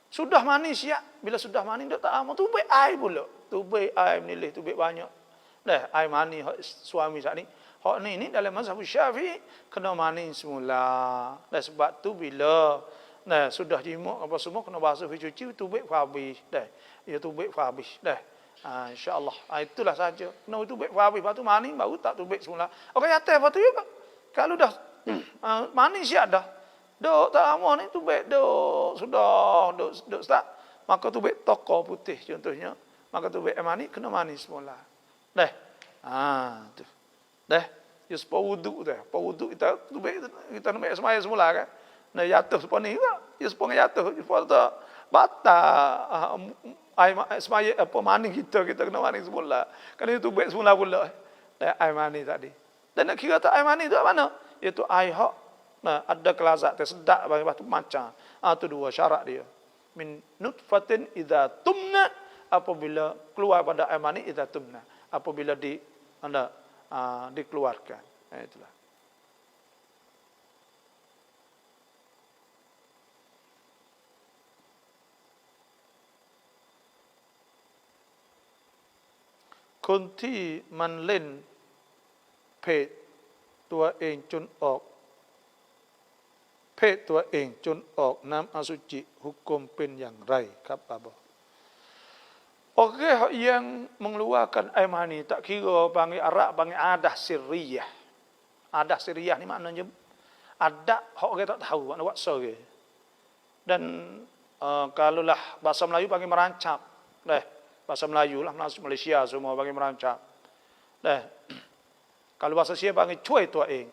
sudah mani siap. Bila sudah mani dia tak mau tubik air pula. Tubik air menilih, tubik banyak. Air mani suami saat ni. Hak ni dalam mazhab Syafi'i kena mani semula. Sebab tu bila sudah jimuk apa semua kena basuh cuci tubik habis. Ya tubik habis. Insya-Allah. Itulah saja. Kena tubik habis lepas tu mani baru tak tubik semula. Okey atas lepas tu juga. Kalau dah mani siap dah. Duk tak lama ni tubik sudah start. Maka tubik toko putih contohnya. Maka tubik mani kena mani semula. Tu. Ya sepuluh wuduk tu. Wuduk kita tubik kita nak ambil semaya semula kan. Jatuh sepuluh ni juga. Ya sepuluh jatuh. Sepuluh tu batal air semaya mani kita kena mani semula. Kan itu tubik semula pula. Air mani tadi. Dan nak kira tak air mani tu mana? Iaitu air hak ada kelazat tersedak lepas tu macam. Tu dua syarat dia. Min nutfatin idza tumna, apabila keluar pada air mani idza tumna. Apabila dikeluarkan. Itulah.คนที่มันเล่นเพศตัวเองจนออกเพศตัวเองจนออกน้ำอสุจิhukumเป็นอย่างไรครับPak Bo? Okey, yang mengeluarkan air mani tak kira panggil Arab panggil adah sirriyah. Adah sirriyah ni maknanya adat hak orang tak tahu nak buat sorry. Dan kalaulah bahasa Melayu panggil merancap. Bahasa Melayu lah, Malaysia semua panggil merancap. Kalau bahasa Sia panggil cuai tua ing.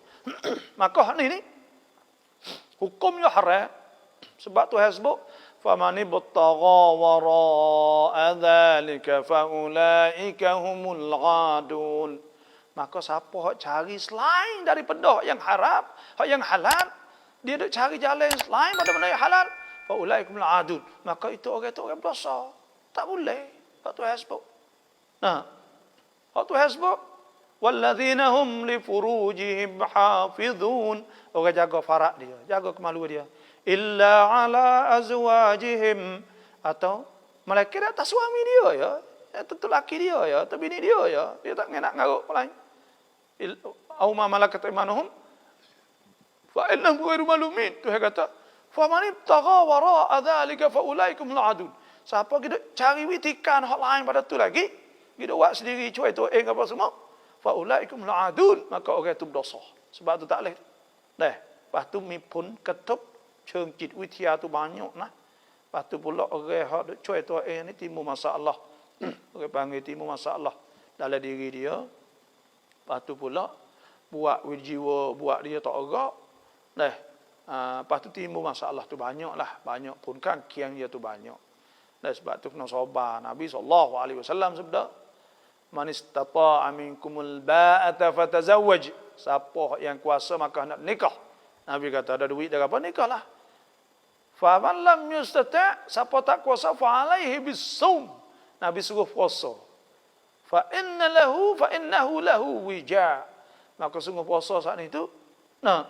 Maka hak ni hukumnya haram sebab Tuhan sebut فَمَنِ ابْتَغَى وَرَاءَ ذَلِكَ فَأُولَئِكَ هُمُ الْعَادُونَ. Maka siapa yang cari selain daripada yang haram, yang halal, dia duk cari jalan selain pada benda yang halal, فَأُولَئِكَ هُمُ الْعَادُونَ. Maka itu orang berdosa. Tak boleh. Hak Tuhan sebut. Hak Tuhan sebut walladzina hum li furujihim hafizun. Orang jaga farad dia, jaga kemaluan dia. Illa ala azwajihim, atau malaikat atas suami dia ya. Tentu laki dia ya, atau bini dia ya. Dia tak nak ngaruk lain. Au ma malakat imanuhum fa innahum ghairu malumin. Tuhan kata, fa man ibtagha wara'a dzalika fa ulaikum la'adun. Siapa kita cari witikan hak lain pada tu lagi, kita buat sendiri cuai tu apa semua, fa ulaikum la'adun, maka orang itu berdosa. Sebab tu tak leh. Dah, lepas tu mi pun ketup cheng jit witia tu banyak nah. Lepas tu pula orang hak duk cuai tu ni timbul masalah. Orang panggil timbul masalah dalam diri dia. Lepas tu pula buat jiwa buat dia tak agak. Dah. Lepas tu timbul masalah tu banyaklah, banyak pun kan kiang dia tu banyak. Dan sebab tu kena sabar. Nabi SAW sabda, man istata'a minkumul ba'ata fatazawwaj. Siapa yang kuasa maka nak nikah. Nabi kata ada duit dah apa nikahlah. Fa man lam yastata', siapa tak kuasa fa alaihi bisawm. Nabi suruh puasa. Fa innahu lahu wija. Maka sungguh puasa saat itu. Nah,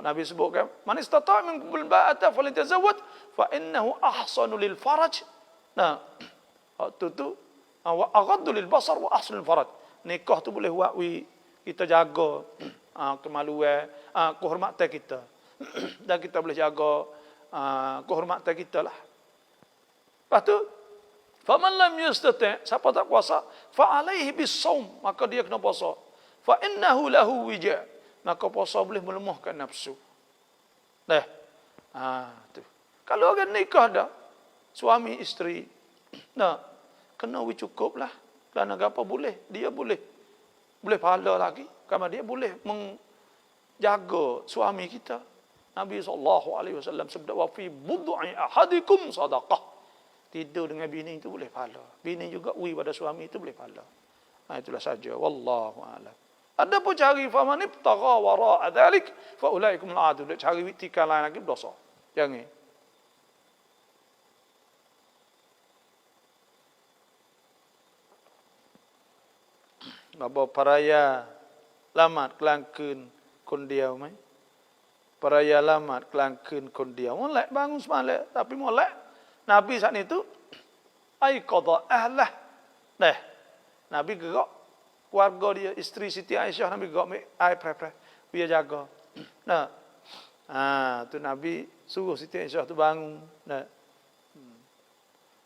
Nabi sebutkan, man istata' minkumul ba'ata falyatazawwaj fa innahu ahsanu lil faraj. Nah, waktu tu wa aghaddu lil basar wa ahsanu lil faraj. Nikah tu boleh buat kita jaga kemaluan, kehormatan kita. Dan kita boleh jaga kehormatan kita lah. Lepas tu, faman lam yastati', siapa tak kuasa, fa alaihi bisawm, maka dia kena puasa. Fa innahu lahu wija, maka puasa boleh melemahkan nafsu. Dah. Tu. Kalau orang nikah dah, suami isteri, nah, kena cukup lah. Kerana apa boleh? Dia boleh pahala lagi. Kerana dia boleh menjaga suami kita. Nabi SAW sabda, wa fi bud'i ahadikum sadaqah. Tidur dengan bini itu boleh pahala. Bini juga pada suami itu boleh pahala. Itulah saja. Wallahu a'lam. Ada pun cari faman ibtagha wara'a dzalik fa ulaikum al'adun. Cari witikan lain lagi berdosa. Jangan. Bapa paraya lamat kelangkeun kon dia mai. Paraya lamat kelangkeun kon dia. Molek bangun semalam tapi molek Nabi saat itu ai qada ahlah. Dah. Nabi gerak keluarga dia, isteri Siti Aisyah, Nabi gerak ai pre-pre. Dia jaga. Nah. Tu Nabi suruh Siti Aisyah tu bangun. Nah.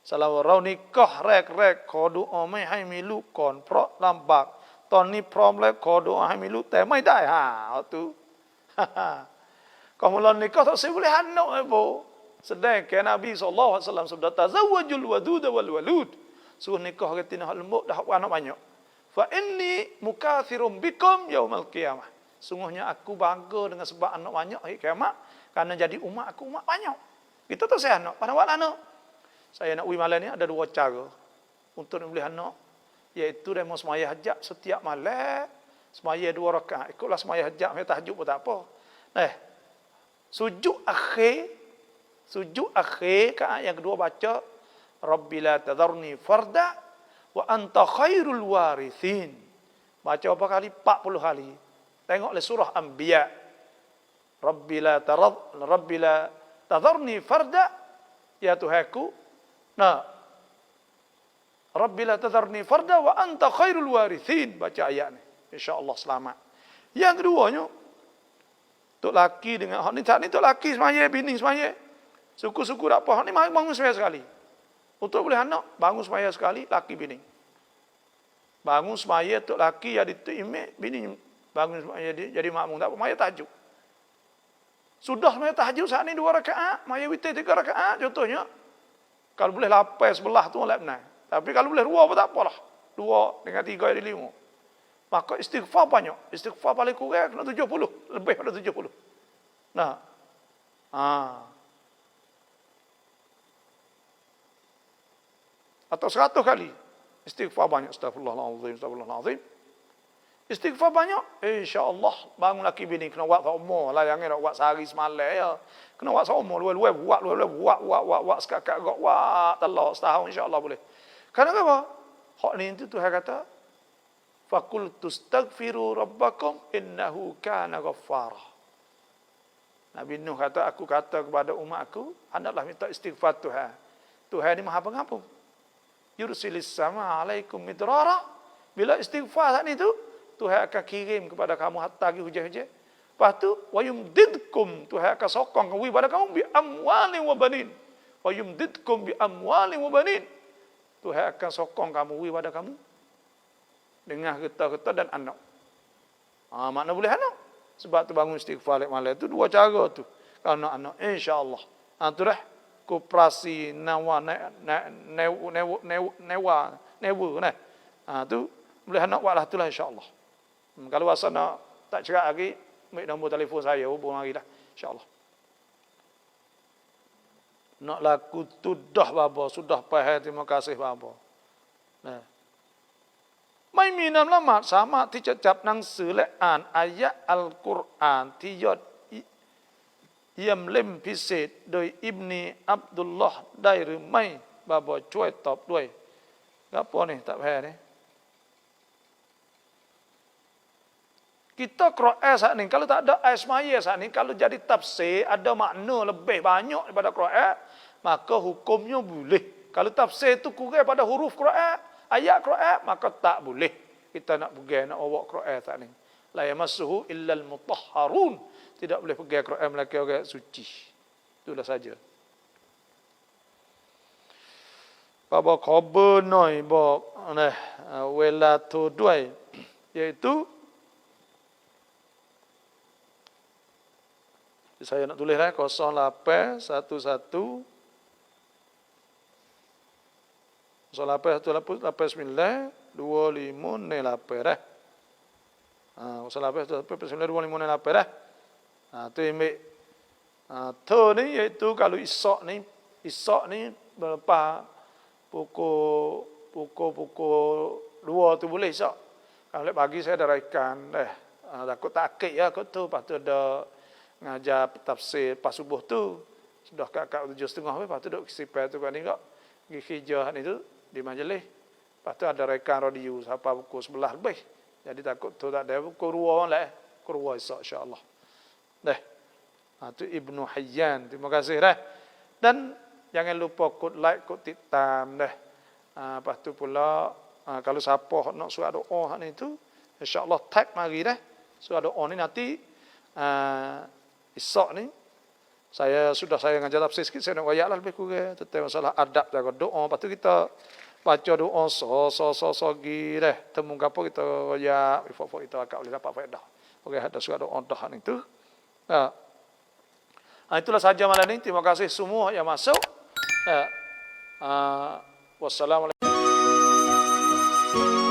Salah rau nikah rekขอดุอาไม่ให้มีลูกก่อนเพราะลำบากตอนนี้พร้อมแล้วขอดุอาให้มีลูกแต่ไม่ได้tu. Kau mula nikah tak boleh anak ibu. Sedangkan Nabi SAW sabda tazawwajul wadud wal walud. Suruh nikah ketina hak lembut dah anak banyak. Fa inni mukathirum bikum yaumal qiyamah. Sungguhnya aku bangga dengan sebab anak banyak hari kiamat kerana jadi umat aku umat banyak. Kita tak saya anak, pada wala anak. Saya nak malam ni ada dua cara untuk boleh anak, iaitu demo semaya hajat setiap malam, semaya 2 rakaat. Ikutlah semaya hajat, semaya tahajud pun tak apa. Sujud akhir kan yang kedua baca Rabbi la tadharni farda wa anta khairul warithin. Baca berapa kali? 40 kali. Tengoklah surah Anbiya. Rabbi la tadharni farda, ya Tuhanku. Nah, Rabbi la tadharni farda wa anta khairul warithin. Baca ayat ni. InsyaAllah selamat. Yang keduanya, tok laki dengan hak ni, tak ni tok laki semaya, bini semaya. Suku-suku tak apa. Hak ni bangun semaya sekali. Untuk boleh anak, bangun semaya sekali, laki bini. Bangun semaya tok laki jadi tok imam, bini bangun semaya jadi makmum. Tak apa, maya tahajud. Sudah semaya tahajud saat ni 2 rakaat, maya witir 3 rakaat contohnya. Kalau boleh lapai sebelah tu molek benar. Tapi kalau boleh 2 pun tak apalah. 2 dengan 3 jadi 5. Maka istighfar banyak. Istighfar paling kurang kena 70. Lebih pada 70. Nah. Atau 100 kali. Istighfar banyak. Astaghfirullahaladzim. Astaghfirullahaladzim. Istighfar banyak. InsyaAllah bangun laki bini. Kena buat seumur lah. Jangan nak buat sehari semalam ya. Kena buat seumur. Luar-luar buat. Sekak-kak buat. Telak setahun insyaAllah boleh. Kerana apa? Hak ni itu Tuhan kata, faqultu astaghfiru rabbakum innahu kana ghaffara. Nabi Nuh kata, aku kata kepada umat aku, hendaklah minta istighfar Tuhan. Tuhan ni Maha Pengampun. Yursilis sama alaikum midrara. Bila istighfar saat itu, Tuhan akan kirim kepada kamu hatta lagi hujan-hujan. Lepas tu, wa yumdidkum, Tuhan akan sokong kamu kepada kamu bi amwalin wa banin. Wa yumdidkum bi amwalin wa banin. Tuhan akan sokong kamu kepada kamu dengan harta-harta dan anak. Makna boleh anak. Sebab tu bangun istighfar malam tu dua cara tu. Kalau nak anak, insya-Allah. Tu dah koperasi newa nah. Tu boleh nak buatlah tu lah insya-Allah. Kalau rasa nak tak cerak lagi, ambil nombor telefon saya, hubung lagi dah insya-Allah. Nak laku tu dah bapa, sudah pahal, terima kasih bapa. Nah. ไม่มีน้ำละหมาดสามารถที่จะจับหนังสือและอ่านอายะอัลกุรอานที่ยอดเยี่ยมเล่มพิเศษโดยอิบนีอับดุลลอฮ์ได้หรือไม่บาบอช่วยตอบด้วยครับพอนี่tak payah ni kita Quran saat ni kalau tak ada ayat semaya saat ni kalau jadi tafsir ada makna lebih banyak daripada Quran maka hukumnya boleh kalau tafsir itu kurang pada huruf Quran ayat Quran maka tak boleh kita nak pegang nak bawa Quran saat ni la yamassuhu illal mutahharun tidak boleh pegang Quran melainkan orang suci itulah saja bapa khabar noi bok nah wala tu dua iaitu saya nak tulis 0811 0889 2508 dah. 0889 2508 dah. Tu ambil tu ni iaitu kalau isyak ni berlepas pukul 2 tu boleh isyak. Kalau pagi saya dah raikan takut takik ya kot tu lepas tu ada ngajar tafsir pas subuh tu sudah kat 7.30 lepas tu duk sipar tu kan ni kok pergi kerja ni tu di majlis. Lepas tu ada rekan radio sampai pukul 11 lebih. Jadi takut tu tak ada pukul 2 lah. Pukul 2 esok insya-Allah. Dah. Tu Ibnu Hayyan. Terima kasih dah. Dan jangan lupa kod like, kod titam dah. Lepas tu pula kalau siapa nak surat doa ni tu insya-Allah tag mari dah. Surat doa ni nanti esok ni saya ngajar tafsir sikit, saya nak wayak lah lebih kurang tentang masalah adab jaga doa. Lepas tu kita baca doa so dah. Temu apa kita wayak, ifak kita agak boleh dapat faedah. Okey, ada surat doa dah ni tu. Itulah saja malam ni. Terima kasih semua yang masuk. Wassalamualaikum.